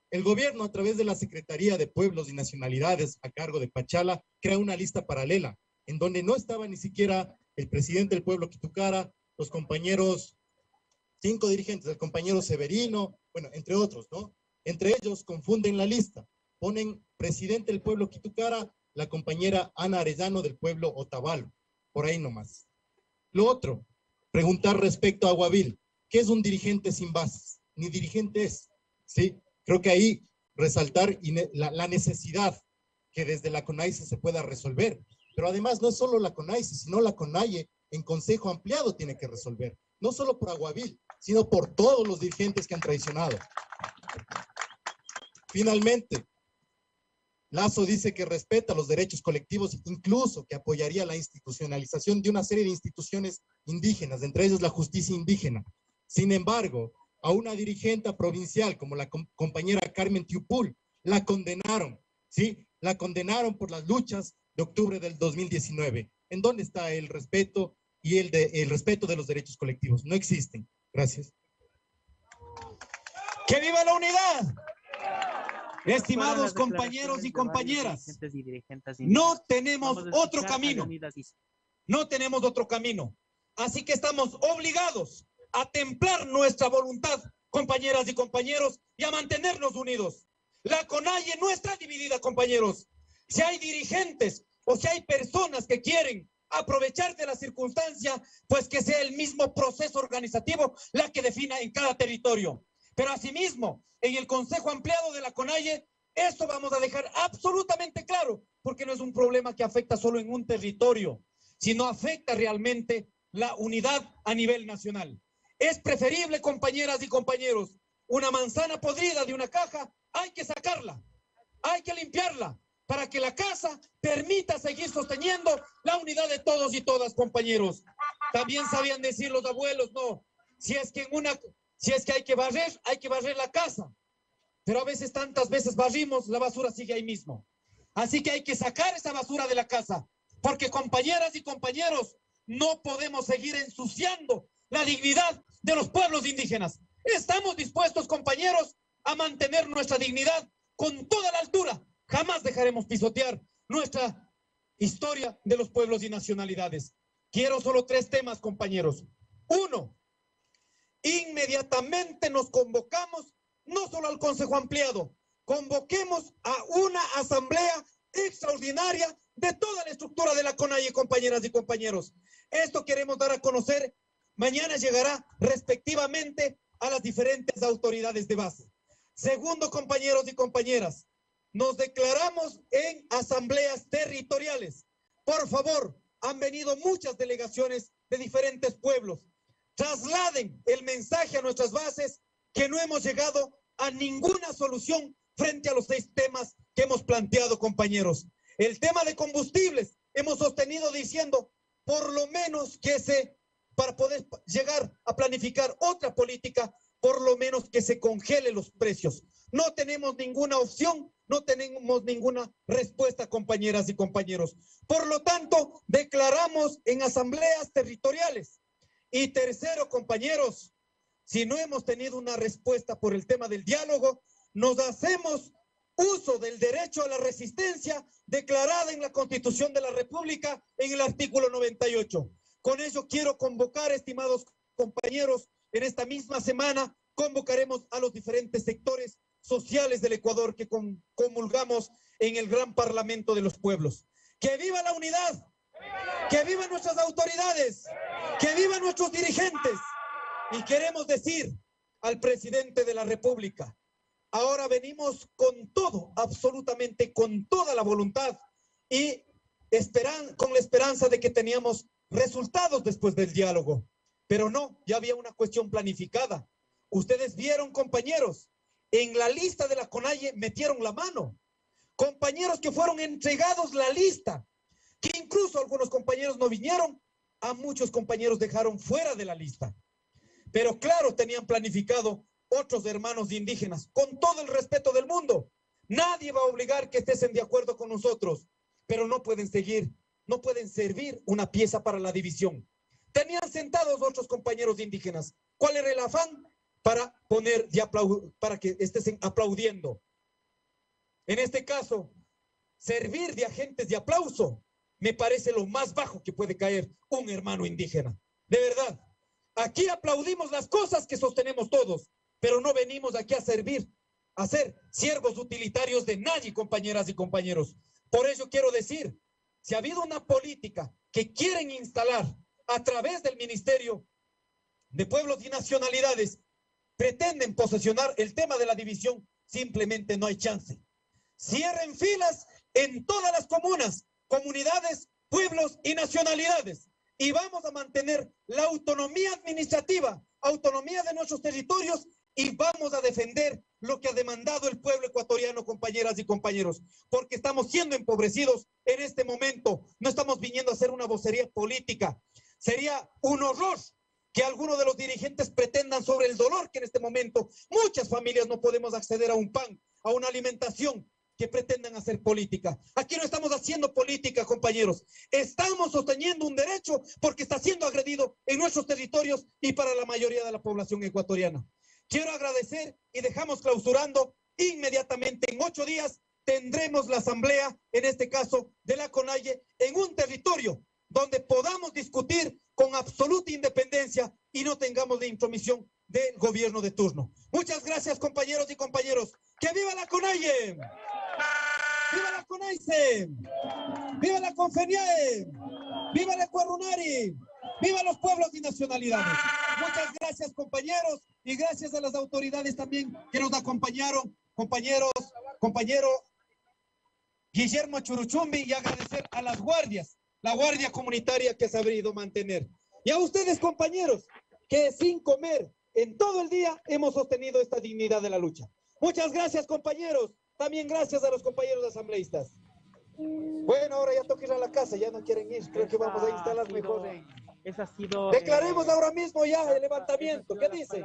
el gobierno a través de la Secretaría de Pueblos y Nacionalidades a cargo de Pachala crea una lista paralela en donde no estaba ni siquiera el presidente del pueblo Quitucara, los compañeros, 5 dirigentes, el compañero Severino, bueno, entre otros, ¿no? Entre ellos confunden la lista, ponen presidente del pueblo Quitucara, la compañera Ana Arellano del pueblo Otavalo, por ahí nomás. Lo otro, preguntar respecto a Guavil, ¿qué es un dirigente sin bases? Ni dirigente es, ¿sí? Creo que ahí resaltar la necesidad que desde la CONAICE se pueda resolver. Pero además no es solo la CONAICE, sino la CONAIE en consejo ampliado tiene que resolver. No solo por Aguavil, sino por todos los dirigentes que han traicionado. Finalmente, Lasso dice que respeta los derechos colectivos, incluso que apoyaría la institucionalización de una serie de instituciones indígenas, entre ellas la justicia indígena. Sin embargo, a una dirigente provincial como la compañera Carmen Tiupul, la condenaron, ¿sí? La condenaron por las luchas de octubre del 2019. ¿En dónde está el respeto y el respeto de los derechos colectivos? No existen. Gracias. ¡Que viva la unidad! Estimados compañeros y compañeras, no tenemos otro camino. No tenemos otro camino. Así que estamos obligados a templar nuestra voluntad, compañeras y compañeros, y a mantenernos unidos. La CONAIE no está dividida, compañeros. Si hay dirigentes o si hay personas que quieren aprovechar de la circunstancia, pues que sea el mismo proceso organizativo la que defina en cada territorio. Pero asimismo, en el Consejo Ampliado de la CONAIE, eso vamos a dejar absolutamente claro, porque no es un problema que afecta solo en un territorio, sino afecta realmente la unidad a nivel nacional. Es preferible, compañeras y compañeros, una manzana podrida de una caja, hay que sacarla, hay que limpiarla, para que la casa permita seguir sosteniendo la unidad de todos y todas, compañeros. También sabían decir los abuelos, no, si es que hay que barrer la casa. Pero a veces, tantas veces barrimos, la basura sigue ahí mismo. Así que hay que sacar esa basura de la casa, porque compañeras y compañeros, no podemos seguir ensuciando la dignidad de los pueblos indígenas. Estamos dispuestos, compañeros, a mantener nuestra dignidad con toda la altura. Jamás dejaremos pisotear nuestra historia de los pueblos y nacionalidades. Quiero solo 3 temas, compañeros. 1, inmediatamente nos convocamos, no solo al Consejo Ampliado, convoquemos a una asamblea extraordinaria de toda la estructura de la CONAIE, compañeras y compañeros. Esto queremos dar a conocer. Mañana llegará respectivamente a las diferentes autoridades de base. Segundo, compañeros y compañeras, nos declaramos en asambleas territoriales. Por favor, han venido muchas delegaciones de diferentes pueblos. Trasladen el mensaje a nuestras bases que no hemos llegado a ninguna solución frente a los 6 temas que hemos planteado, compañeros. El tema de combustibles, hemos sostenido diciendo, por lo menos para poder llegar a planificar otra política, por lo menos que se congelen los precios. No tenemos ninguna opción, no tenemos ninguna respuesta, compañeras y compañeros. Por lo tanto, declaramos en asambleas territoriales. Y tercero, compañeros, si no hemos tenido una respuesta por el tema del diálogo, nos hacemos uso del derecho a la resistencia declarada en la Constitución de la República en el artículo 98. Con ello quiero convocar, estimados compañeros, en esta misma semana convocaremos a los diferentes sectores sociales del Ecuador que comulgamos en el gran Parlamento de los Pueblos. ¡Que viva la unidad! ¡Que vivan nuestras autoridades! ¡Que vivan nuestros dirigentes! Y queremos decir al presidente de la República, ahora venimos con todo, absolutamente con toda la voluntad y con la esperanza de que teníamos resultados después del diálogo. Pero no, ya había una cuestión planificada. Ustedes vieron, compañeros, en la lista de la CONAIE metieron la mano. Compañeros que fueron entregados la lista, que incluso algunos compañeros no vinieron, a muchos compañeros dejaron fuera de la lista. Pero claro, tenían planificado otros hermanos indígenas, con todo el respeto del mundo. Nadie va a obligar que estén de acuerdo con nosotros, pero no pueden servir una pieza para la división. Tenían sentados otros compañeros indígenas. ¿Cuál era el afán? Para que estén aplaudiendo. En este caso, servir de agentes de aplauso me parece lo más bajo que puede caer un hermano indígena. De verdad, aquí aplaudimos las cosas que sostenemos todos, pero no venimos aquí a servir, a ser siervos utilitarios de nadie, compañeras y compañeros. Por eso quiero decir, si ha habido una política que quieren instalar a través del Ministerio de Pueblos y Nacionalidades, pretenden posesionar el tema de la división, simplemente no hay chance. Cierren filas en todas las comunidades, pueblos y nacionalidades, y vamos a mantener la autonomía administrativa, autonomía de nuestros territorios, y vamos a defender lo que ha demandado el pueblo ecuatoriano, compañeras y compañeros, porque estamos siendo empobrecidos en este momento. No estamos viniendo a hacer una vocería política. Sería un horror que algunos de los dirigentes pretendan sobre el dolor que en este momento muchas familias no podemos acceder a un pan, a una alimentación, que pretendan hacer política. Aquí no estamos haciendo política, compañeros. Estamos sosteniendo un derecho porque está siendo agredido en nuestros territorios y para la mayoría de la población ecuatoriana. Quiero agradecer y dejamos clausurando inmediatamente. En 8 días tendremos la asamblea, en este caso de la CONAIE, en un territorio donde podamos discutir con absoluta independencia y no tengamos la intromisión del gobierno de turno. Muchas gracias, compañeros y compañeros. ¡Que viva la CONAIE! ¡Viva la CONAICE! ¡Viva la CONFENIAE! ¡Viva la Ecuarunari! ¡Viva los pueblos y nacionalidades! Muchas gracias, compañeros, y gracias a las autoridades también que nos acompañaron, compañero Guillermo Churuchumbi, y agradecer a las guardias, la guardia comunitaria que se ha sabido mantener. Y a ustedes, compañeros, que sin comer en todo el día hemos sostenido esta dignidad de la lucha. Muchas gracias, compañeros. También gracias a los compañeros asambleístas. Bueno, ahora ya toca ir a la casa, ya no quieren ir. Creo que vamos a instalar mejor. Declaremos ahora mismo ya el levantamiento. ¿Qué dice?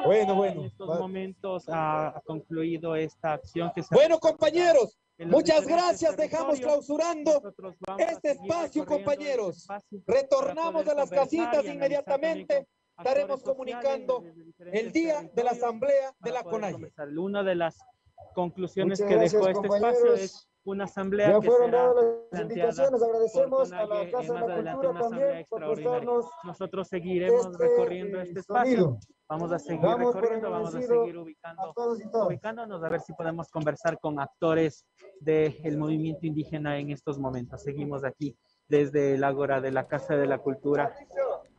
Bueno. En estos momentos ha concluido esta acción que se Bueno, compañeros, muchas gracias. Dejamos clausurando este espacio, compañeros. Retornamos a las casitas inmediatamente. Estaremos comunicando el día de la asamblea de la CONAIE. Una de las conclusiones que dejó este espacio es una asamblea ya que fueron será dadas las planteada invitaciones. Agradecemos por a la CONAIE, Casa de más la adelante Cultura una asamblea también por extraordinaria. prestarnos Nosotros seguiremos recorriendo este espacio. sonido. Vamos a seguir Damos por recorriendo, vamos a seguir ubicándonos a ver si podemos conversar con actores del movimiento indígena en estos momentos. Seguimos aquí desde el Ágora de la Casa de la Cultura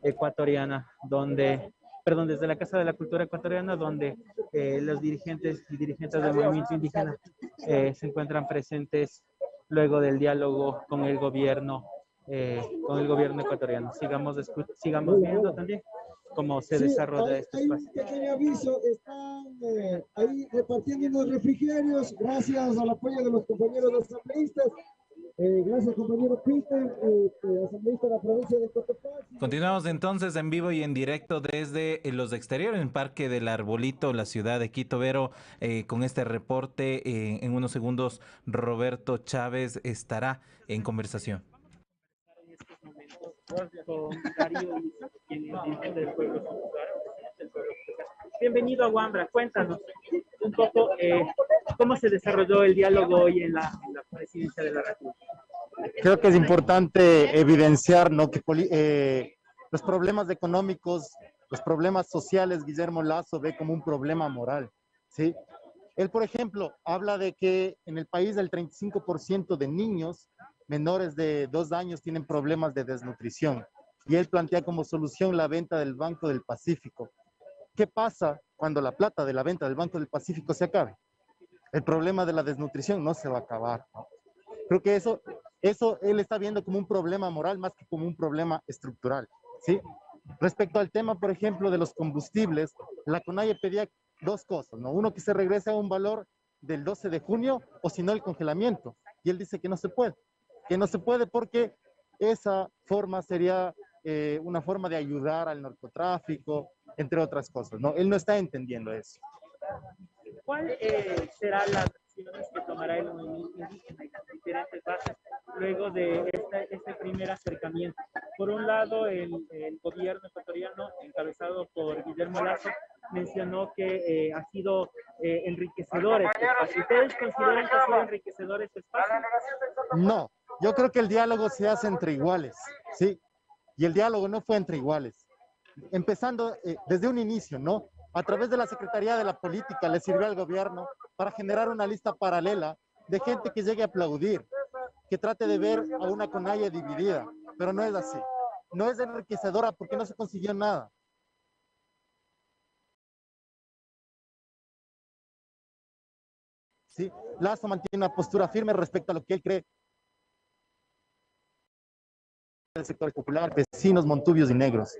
Ecuatoriana, desde la Casa de la Cultura Ecuatoriana, donde los dirigentes y dirigentes del movimiento indígena se encuentran presentes luego del diálogo con el gobierno ecuatoriano. Sigamos viendo también cómo se desarrolla este espacio. Hay un pequeño aviso, están ahí repartiendo unos refrigerios, gracias al apoyo de los compañeros asambleístas. Gracias, compañero Peter, asambleísta de la provincia de Cotopaxi. Continuamos entonces en vivo y en directo desde los exteriores, en Parque del Arbolito, la ciudad de Quito. Vero, con este reporte, en unos segundos Roberto Chávez estará en conversación. Con Darío Isa, quien es dirigente del pueblo Quitucara. Bienvenido a Wambra, cuéntanos un poco cómo se desarrolló el diálogo hoy en la presidencia de la República. Creo que es importante evidenciar, ¿no?, que los problemas económicos, los problemas sociales, Guillermo Lasso ve como un problema moral, ¿sí? Él, por ejemplo, habla de que en el país el 35% de niños menores de 2 años tienen problemas de desnutrición. Y él plantea como solución la venta del Banco del Pacífico. ¿Qué pasa cuando la plata de la venta del Banco del Pacífico se acabe? El problema de la desnutrición no se va a acabar, ¿no? Creo que eso él está viendo como un problema moral más que como un problema estructural, ¿sí? Respecto al tema, por ejemplo, de los combustibles, la CONAIE pedía 2 cosas, ¿no? Uno, que se regrese a un valor del 12 de junio o si no el congelamiento. Y él dice que no se puede. Que no se puede porque esa forma sería una forma de ayudar al narcotráfico, entre otras cosas, ¿no? Él no está entendiendo eso. ¿Cuál será las acciones que tomará el movimiento indígena y las diferentes bases luego de este primer acercamiento? Por un lado, el gobierno ecuatoriano, encabezado por Guillermo Lasso, mencionó que ha sido enriquecedor este espacio. ¿Ustedes consideran que ha sido enriquecedor este espacio? No, yo creo que el diálogo se hace entre iguales, ¿sí? Y el diálogo no fue entre iguales. Empezando desde un inicio, ¿no? A través de la Secretaría de la Política le sirvió al gobierno para generar una lista paralela de gente que llegue a aplaudir, que trate de ver a una CONAIE dividida, pero no es así. No es enriquecedora porque no se consiguió nada. ¿Sí? Lasso mantiene una postura firme respecto a lo que él cree. El sector popular, vecinos, montubios y negros.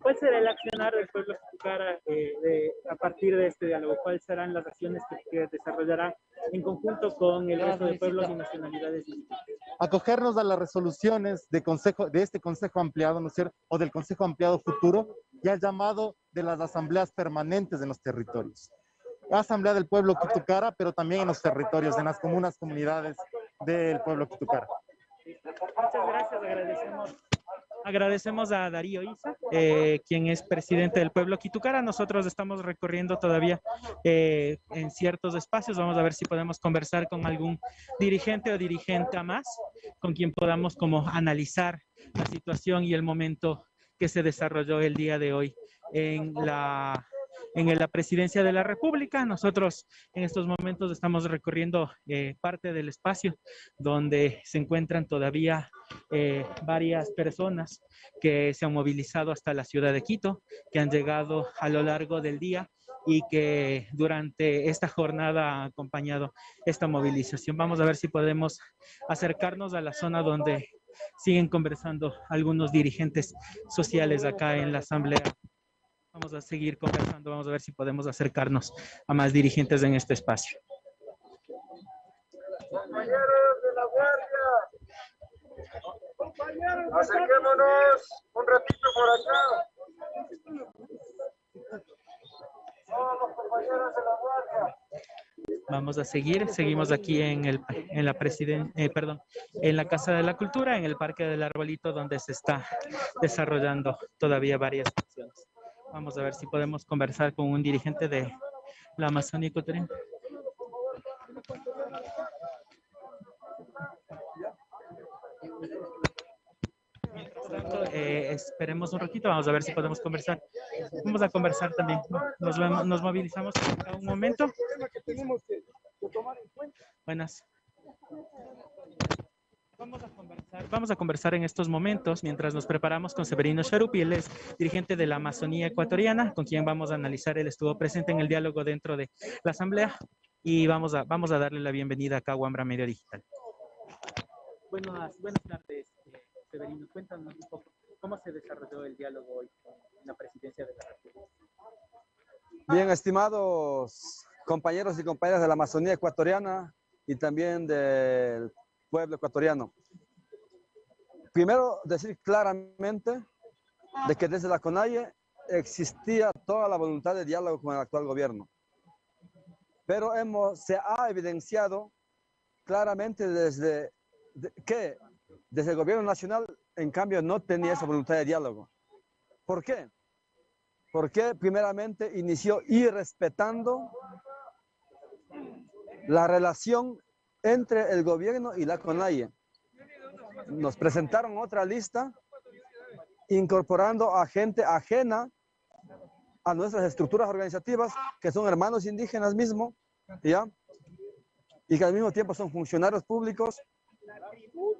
¿Cuál será el accionar del pueblo Quitucara a partir de este diálogo? ¿Cuáles serán las acciones que desarrollará en conjunto con el resto de pueblos y nacionalidades indígenas? Acogernos a las resoluciones de este Consejo Ampliado, ¿no es cierto?, o del Consejo Ampliado Futuro, y al llamado de las asambleas permanentes en los territorios. Asamblea del pueblo Quitucara, pero también en los territorios, en las comunidades del pueblo Quitucara. Muchas gracias, agradecemos a Darío Isa, quien es presidente del pueblo Quitucara. Nosotros estamos recorriendo todavía en ciertos espacios. Vamos a ver si podemos conversar con algún dirigente o dirigente más, con quien podamos como analizar la situación y el momento que se desarrolló el día de hoy en la presidencia de la República. Nosotros en estos momentos estamos recorriendo parte del espacio donde se encuentran todavía varias personas que se han movilizado hasta la ciudad de Quito, que han llegado a lo largo del día y que durante esta jornada ha acompañado esta movilización. Vamos a ver si podemos acercarnos a la zona donde siguen conversando algunos dirigentes sociales acá en la asamblea. Vamos a seguir conversando, vamos a ver si podemos acercarnos a más dirigentes en este espacio. Compañeros de la Guardia, compañeros, acerquémonos un ratito por acá. Todos los compañeros de la Guardia. Vamos a seguimos aquí en la Casa de la Cultura, en el Parque del Arbolito, donde se está desarrollando todavía varias acciones. Vamos a ver si podemos conversar con un dirigente de la Amazonía ecuatoriana. esperemos un ratito, vamos a ver si podemos conversar. Vamos a conversar también. Nos movilizamos a un momento. Buenas. Vamos a conversar en estos momentos mientras nos preparamos con Severino Sharupi. Él es dirigente de la Amazonía Ecuatoriana, con quien vamos a analizar. Él estuvo presente en el diálogo dentro de la asamblea y vamos a darle la bienvenida acá a Wambra Medio Digital. Buenas tardes, Severino. Cuéntanos un poco cómo se desarrolló el diálogo hoy en la presidencia de la República. Bien, estimados compañeros y compañeras de la Amazonía Ecuatoriana y también del pueblo ecuatoriano. Primero, decir claramente de que desde la CONAIE existía toda la voluntad de diálogo con el actual gobierno. Pero se ha evidenciado claramente que desde el gobierno nacional, en cambio, no tenía esa voluntad de diálogo. ¿Por qué? Porque primeramente inició irrespetando la relación entre el gobierno y la CONAIE. Nos presentaron otra lista incorporando a gente ajena a nuestras estructuras organizativas, que son hermanos indígenas mismos, ¿ya? Y que al mismo tiempo son funcionarios públicos.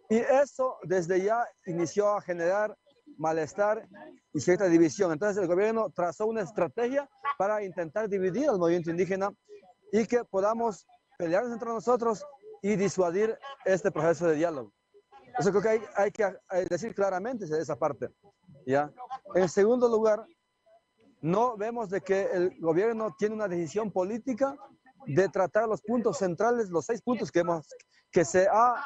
Y eso desde ya inició a generar malestar y cierta división. Entonces el gobierno trazó una estrategia para intentar dividir al movimiento indígena y que podamos pelearnos entre nosotros y disuadir este proceso de diálogo. Eso creo que hay que decir claramente esa parte, ¿ya? En segundo lugar, no vemos de que el gobierno tiene una decisión política de tratar los puntos centrales, los 6 puntos que se ha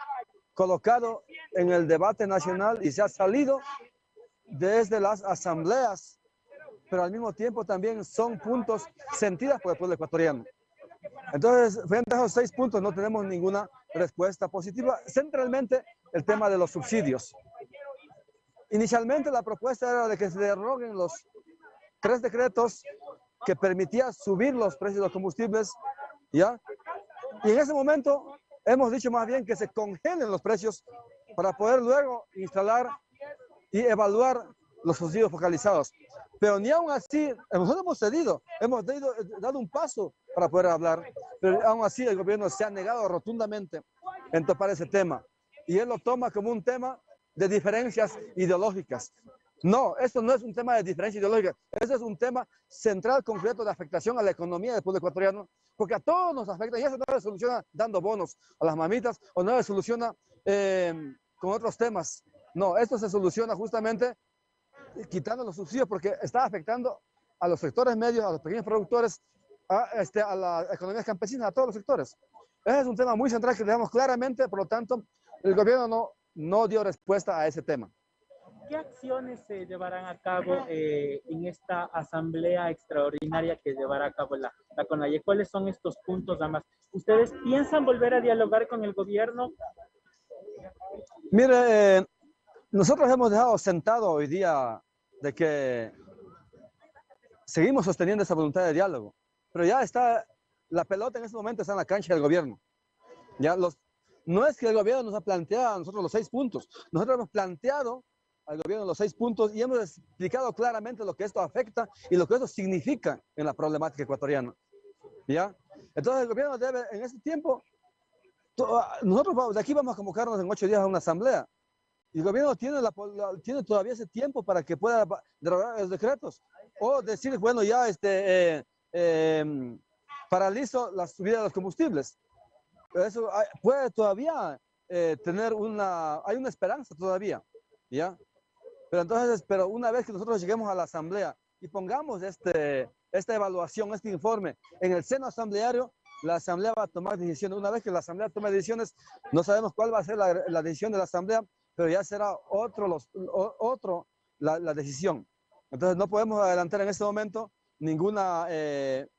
colocado en el debate nacional y se ha salido desde las asambleas, pero al mismo tiempo también son puntos sentidos por el pueblo ecuatoriano. Entonces, frente a esos 6 puntos no tenemos ninguna respuesta positiva. Centralmente, el tema de los subsidios. Inicialmente la propuesta era de que se deroguen los 3 decretos que permitían subir los precios de los combustibles, ¿ya? Y en ese momento hemos dicho más bien que se congelen los precios para poder luego instalar y evaluar los subsidios focalizados. Pero ni aún así, nosotros hemos dado un paso para poder hablar, pero aún así el gobierno se ha negado rotundamente en topar ese tema. Y él lo toma como un tema de diferencias ideológicas. No, esto no es un tema de diferencia ideológica, eso es un tema central, concreto, de afectación a la economía del pueblo ecuatoriano, porque a todos nos afecta, y eso no se soluciona dando bonos a las mamitas, o no se soluciona con otros temas. No, esto se soluciona justamente quitando los subsidios, porque está afectando a los sectores medios, a los pequeños productores, a las economías campesinas, a todos los sectores. Ese es un tema muy central que dejamos claramente, por lo tanto, el gobierno no dio respuesta a ese tema. ¿Qué acciones se llevarán a cabo en esta asamblea extraordinaria que llevará a cabo la CONAIE? ¿Cuáles son estos puntos, además? ¿Ustedes piensan volver a dialogar con el gobierno? Mire, nosotros hemos dejado sentado hoy día de que seguimos sosteniendo esa voluntad de diálogo, pero ya está, la pelota en este momento está en la cancha del gobierno. Ya no es que el gobierno nos ha planteado a nosotros los 6 puntos, nosotros hemos planteado al gobierno los 6 puntos y hemos explicado claramente lo que esto afecta y lo que esto significa en la problemática ecuatoriana. ¿Ya? Entonces el gobierno debe, en este tiempo, nosotros de aquí vamos a convocarnos en 8 días a una asamblea. Y el gobierno tiene todavía ese tiempo para que pueda derogar los decretos. O decir, bueno, ya paralizo la subida de los combustibles. Eso puede todavía tener hay una esperanza todavía, ¿ya? Pero una vez que nosotros lleguemos a la asamblea y pongamos esta evaluación, este informe en el seno asambleario, la asamblea va a tomar decisiones. Una vez que la asamblea tome decisiones, no sabemos cuál va a ser la decisión de la asamblea, pero ya será la decisión. Entonces no podemos adelantar en este momento ninguna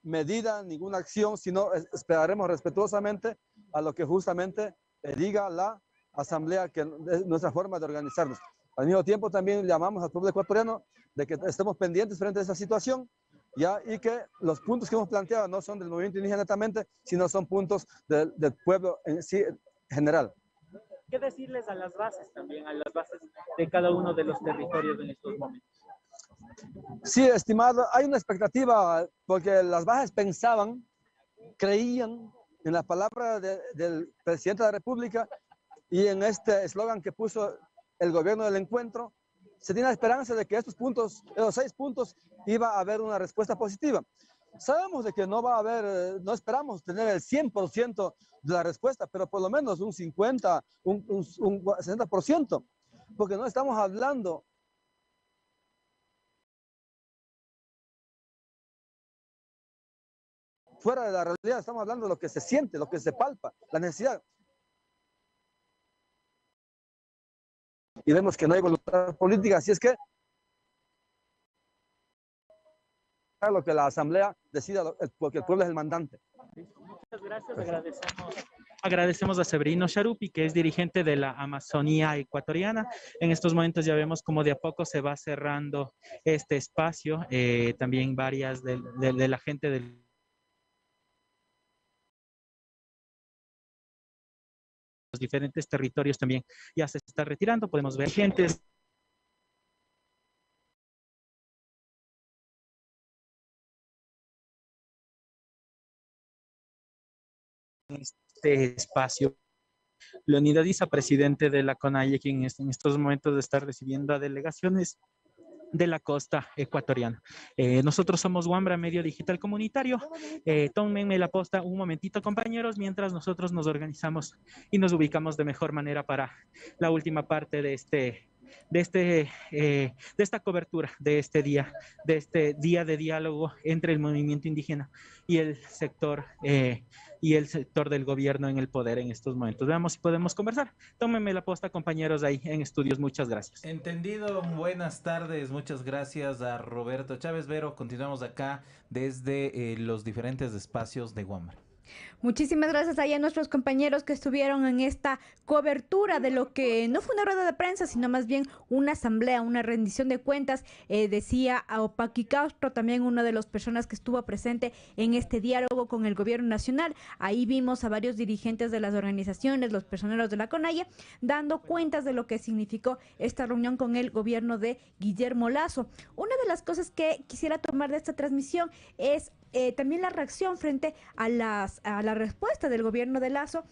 medida, ninguna acción, sino esperaremos respetuosamente a lo que justamente diga la asamblea, que es nuestra forma de organizarnos. Al mismo tiempo también llamamos al pueblo ecuatoriano de que estemos pendientes frente a esta situación, ¿ya? Y que los puntos que hemos planteado no son del movimiento indígena netamente, sino son puntos del pueblo en sí general. ¿Qué decirles a las bases también, a las bases de cada uno de los territorios en estos momentos? Sí, estimado, hay una expectativa porque las bases pensaban, creían en la palabra del presidente de la República y en este eslogan que puso el gobierno del encuentro. Se tiene la esperanza de que estos puntos, los 6 puntos, iba a haber una respuesta positiva. Sabemos de que no va a haber, no esperamos tener el 100% de la respuesta, pero por lo menos un 50, un 60%, porque no estamos hablando fuera de la realidad, estamos hablando de lo que se siente, lo que se palpa, la necesidad. Y vemos que no hay voluntad política, así es que lo que la Asamblea decida, porque el pueblo es el mandante. Muchas gracias, agradecemos a Severino Charupi, que es dirigente de la Amazonía ecuatoriana. En estos momentos ya vemos cómo de a poco se va cerrando este espacio, también varias de la gente del los diferentes territorios también ya se está retirando. Podemos ver gentes en este espacio. Leonidas Issa, presidente de la CONAIE, quien en estos momentos está recibiendo a delegaciones de la costa ecuatoriana. Nosotros somos Wambra Medio Digital Comunitario. Tómenme la posta un momentito, compañeros, mientras nosotros nos organizamos y nos ubicamos de mejor manera para la última parte de esta cobertura de este día de diálogo entre el movimiento indígena y el sector del gobierno en el poder en estos momentos. Veamos si podemos conversar. Tómenme la posta, compañeros, ahí en estudios. Muchas gracias. Entendido. Buenas tardes. Muchas gracias a Roberto Chávez. Vero, continuamos acá desde los diferentes espacios de Wambra. Muchísimas gracias a nuestros compañeros que estuvieron en esta cobertura de lo que no fue una rueda de prensa, sino más bien una asamblea, una rendición de cuentas. Decía a Opaqui Castro, también una de las personas que estuvo presente en este diálogo con el gobierno nacional. Ahí vimos a varios dirigentes de las organizaciones, los personeros de la CONAIE, dando cuentas de lo que significó esta reunión con el gobierno de Guillermo Lasso. Una de las cosas que quisiera tomar de esta transmisión es también la reacción frente a la respuesta del gobierno de Lasso.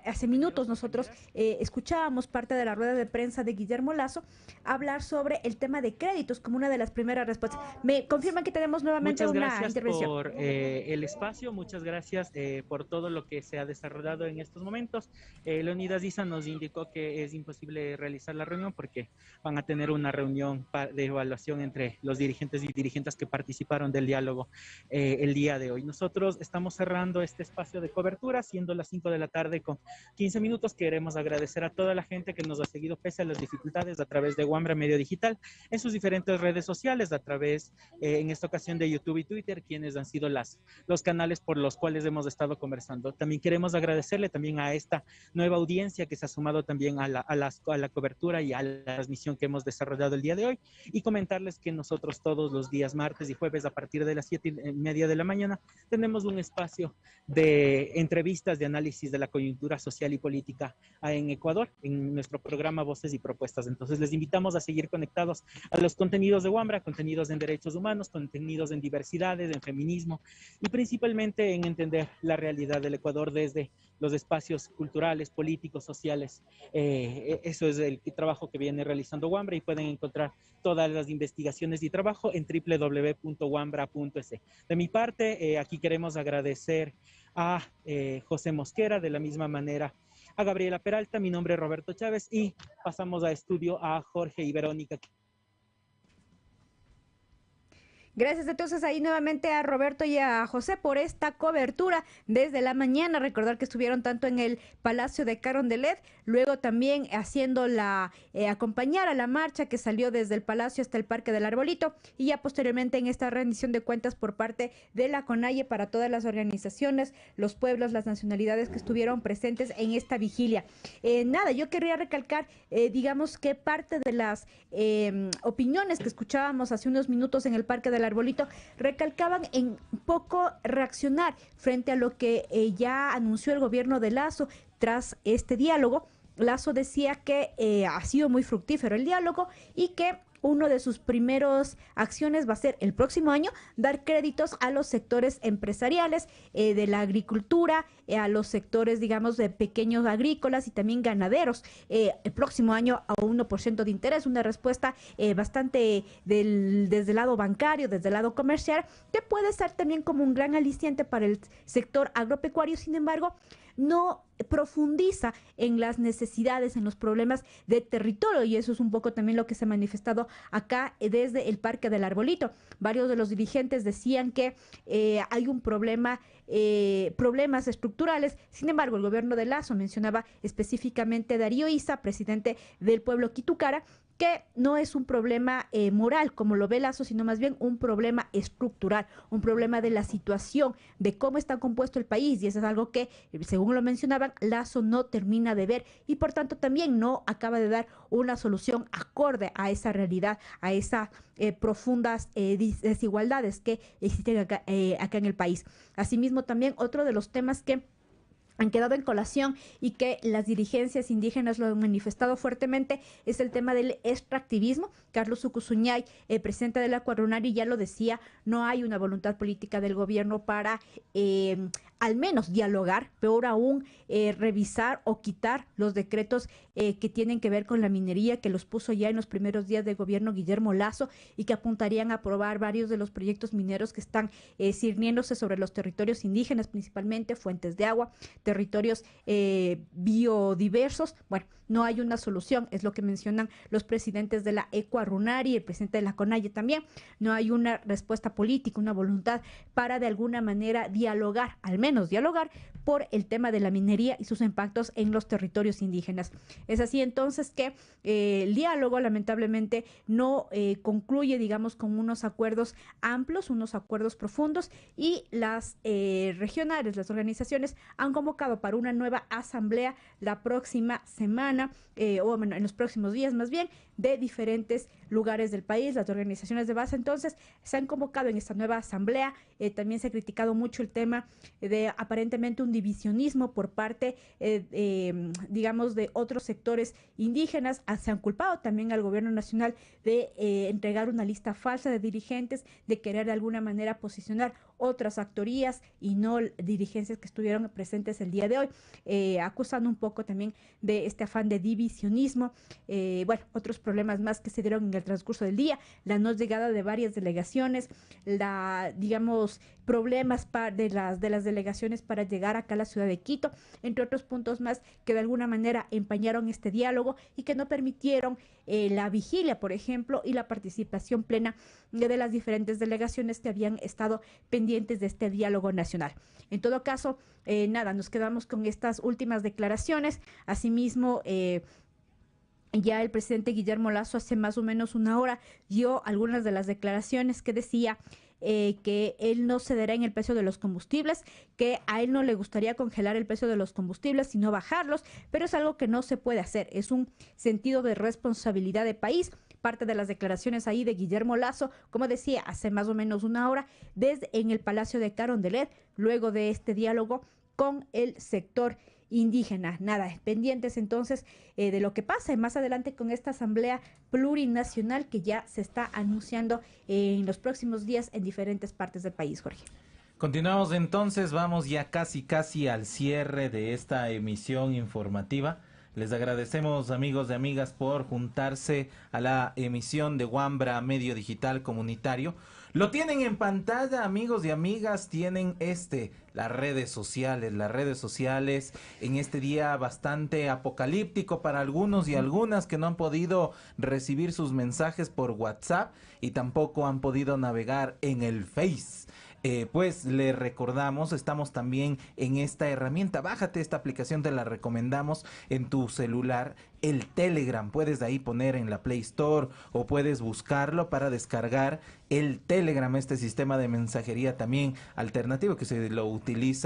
Hace minutos nosotros escuchábamos parte de la rueda de prensa de Guillermo Lasso hablar sobre el tema de créditos como una de las primeras respuestas. Me confirman que tenemos nuevamente una intervención. Muchas gracias por el espacio, muchas gracias por todo lo que se ha desarrollado en estos momentos. Leonidas Issa nos indicó que es imposible realizar la reunión porque van a tener una reunión de evaluación entre los dirigentes y dirigentes que participaron del diálogo el día de hoy. Nosotros estamos cerrando este espacio de cobertura, siendo las 5 de la tarde con 15 minutos. Queremos agradecer a toda la gente que nos ha seguido pese a las dificultades a través de Wambra Medio Digital en sus diferentes redes sociales, a través en esta ocasión de YouTube y Twitter, quienes han sido los canales por los cuales hemos estado conversando. También queremos agradecerle también a esta nueva audiencia que se ha sumado también a la cobertura y a la transmisión que hemos desarrollado el día de hoy, y comentarles que nosotros todos los días martes y jueves a partir de las 7:30 de la mañana tenemos un espacio de entrevistas, de análisis de la coyuntura social y política en Ecuador, en nuestro programa Voces y Propuestas. Entonces les invitamos a seguir conectados a los contenidos de Wambra, contenidos en derechos humanos, contenidos en diversidades, en feminismo y principalmente en entender la realidad del Ecuador desde los espacios culturales, políticos, sociales. Eso es el trabajo que viene realizando Wambra, y pueden encontrar todas las investigaciones y trabajo en www.wambra.es. De mi parte, aquí queremos agradecer a José Mosquera, de la misma manera a Gabriela Peralta. Mi nombre es Roberto Chávez y pasamos a estudio a Jorge y Verónica. Gracias entonces ahí nuevamente a Roberto y a José por esta cobertura desde la mañana. Recordar que estuvieron tanto en el Palacio de Carondelet, luego también haciendo acompañar a la marcha que salió desde el Palacio hasta el Parque del Arbolito, y ya posteriormente en esta rendición de cuentas por parte de la CONAIE para todas las organizaciones, los pueblos, las nacionalidades que estuvieron presentes en esta vigilia. Yo quería recalcar, digamos que parte de las opiniones que escuchábamos hace unos minutos en el Parque del Arbolito recalcaban en poco reaccionar frente a lo que ya anunció el gobierno de Lasso tras este diálogo, Lasso decía que ha sido muy fructífero el diálogo y que uno de sus primeros acciones va a ser el próximo año dar créditos a los sectores empresariales de la agricultura, a los sectores, digamos, de pequeños agrícolas y también ganaderos. El próximo año a 1% de interés, una respuesta bastante desde el lado bancario, desde el lado comercial, que puede ser también como un gran aliciente para el sector agropecuario. Sin embargo, no profundiza en las necesidades, en los problemas de territorio, y eso es un poco también lo que se ha manifestado acá desde el Parque del Arbolito. Varios de los dirigentes decían que hay un problema, problemas estructurales. Sin embargo, el gobierno de Lasso mencionaba específicamente Darío Issa, presidente del pueblo Quitucara, que no es un problema moral, como lo ve Lasso, sino más bien un problema estructural, un problema de la situación, de cómo está compuesto el país, y eso es algo que, según lo mencionaban, Lasso no termina de ver, y por tanto también no acaba de dar una solución acorde a esa realidad, a esas profundas desigualdades que existen acá en el país. Asimismo, también otro de los temas que han quedado en colación y que las dirigencias indígenas lo han manifestado fuertemente es el tema del extractivismo. Carlos Ucusuñay, presidente de la Ecuarunari, ya lo decía, no hay una voluntad política del gobierno para al menos dialogar, peor aún revisar o quitar los decretos que tienen que ver con la minería, que los puso ya en los primeros días del gobierno Guillermo Lasso y que apuntarían a aprobar varios de los proyectos mineros que están cirniéndose sobre los territorios indígenas, principalmente fuentes de agua, territorios biodiversos. Bueno, no hay una solución, es lo que mencionan los presidentes de la Ecuarunari y el presidente de la CONAIE también. No hay una respuesta política, una voluntad para de alguna manera dialogar, al menos dialogar por el tema de la minería y sus impactos en los territorios indígenas. Es así entonces que el diálogo lamentablemente no concluye, digamos, con unos acuerdos amplios, unos acuerdos profundos, y las regionales, las organizaciones han convocado para una nueva asamblea la próxima semana, o bueno, en los próximos días más bien, de diferentes lugares del país. Las organizaciones de base entonces se han convocado en esta nueva asamblea. También se ha criticado mucho el tema de aparentemente un divisionismo por parte, digamos, de otros sectores indígenas. Se han culpado también al gobierno nacional de entregar una lista falsa de dirigentes, de querer de alguna manera posicionar otras actorías y no dirigencias que estuvieron presentes el día de hoy, acusando un poco también de este afán de divisionismo. Bueno, otros problemas más que se dieron en el transcurso del día, la no llegada de varias delegaciones, digamos, problemas de las delegaciones para llegar acá a la ciudad de Quito, entre otros puntos más que de alguna manera empañaron este diálogo y que no permitieron la vigilia, por ejemplo, y la participación plena de las diferentes delegaciones que habían estado pendientes de este diálogo nacional. En todo caso, nada, nos quedamos con estas últimas declaraciones. Asimismo, ya el presidente Guillermo Lasso hace más o menos una hora dio algunas de las declaraciones que decía que él no cederá en el precio de los combustibles, que a él no le gustaría congelar el precio de los combustibles, sino bajarlos, pero es algo que no se puede hacer, es un sentido de responsabilidad de país. Parte de las declaraciones ahí de Guillermo Lasso, como decía, hace más o menos una hora, desde en el Palacio de Carondelet, luego de este diálogo con el sector indígena. Nada, pendientes entonces de lo que pase más adelante con esta asamblea plurinacional que ya se está anunciando en los próximos días en diferentes partes del país, Jorge. Continuamos entonces, vamos ya casi al cierre de esta emisión informativa. Les agradecemos, amigos y amigas, por juntarse a la emisión de Wambra Medio Digital Comunitario. Lo tienen en pantalla, amigos y amigas, tienen las redes sociales en este día bastante apocalíptico para algunos y algunas que no han podido recibir sus mensajes por WhatsApp y tampoco han podido navegar en el Face. Pues le recordamos, estamos también en esta herramienta, bájate esta aplicación, te la recomendamos en tu celular, el Telegram, puedes de ahí poner en la Play Store o puedes buscarlo para descargar el Telegram, este sistema de mensajería también alternativo que se lo utiliza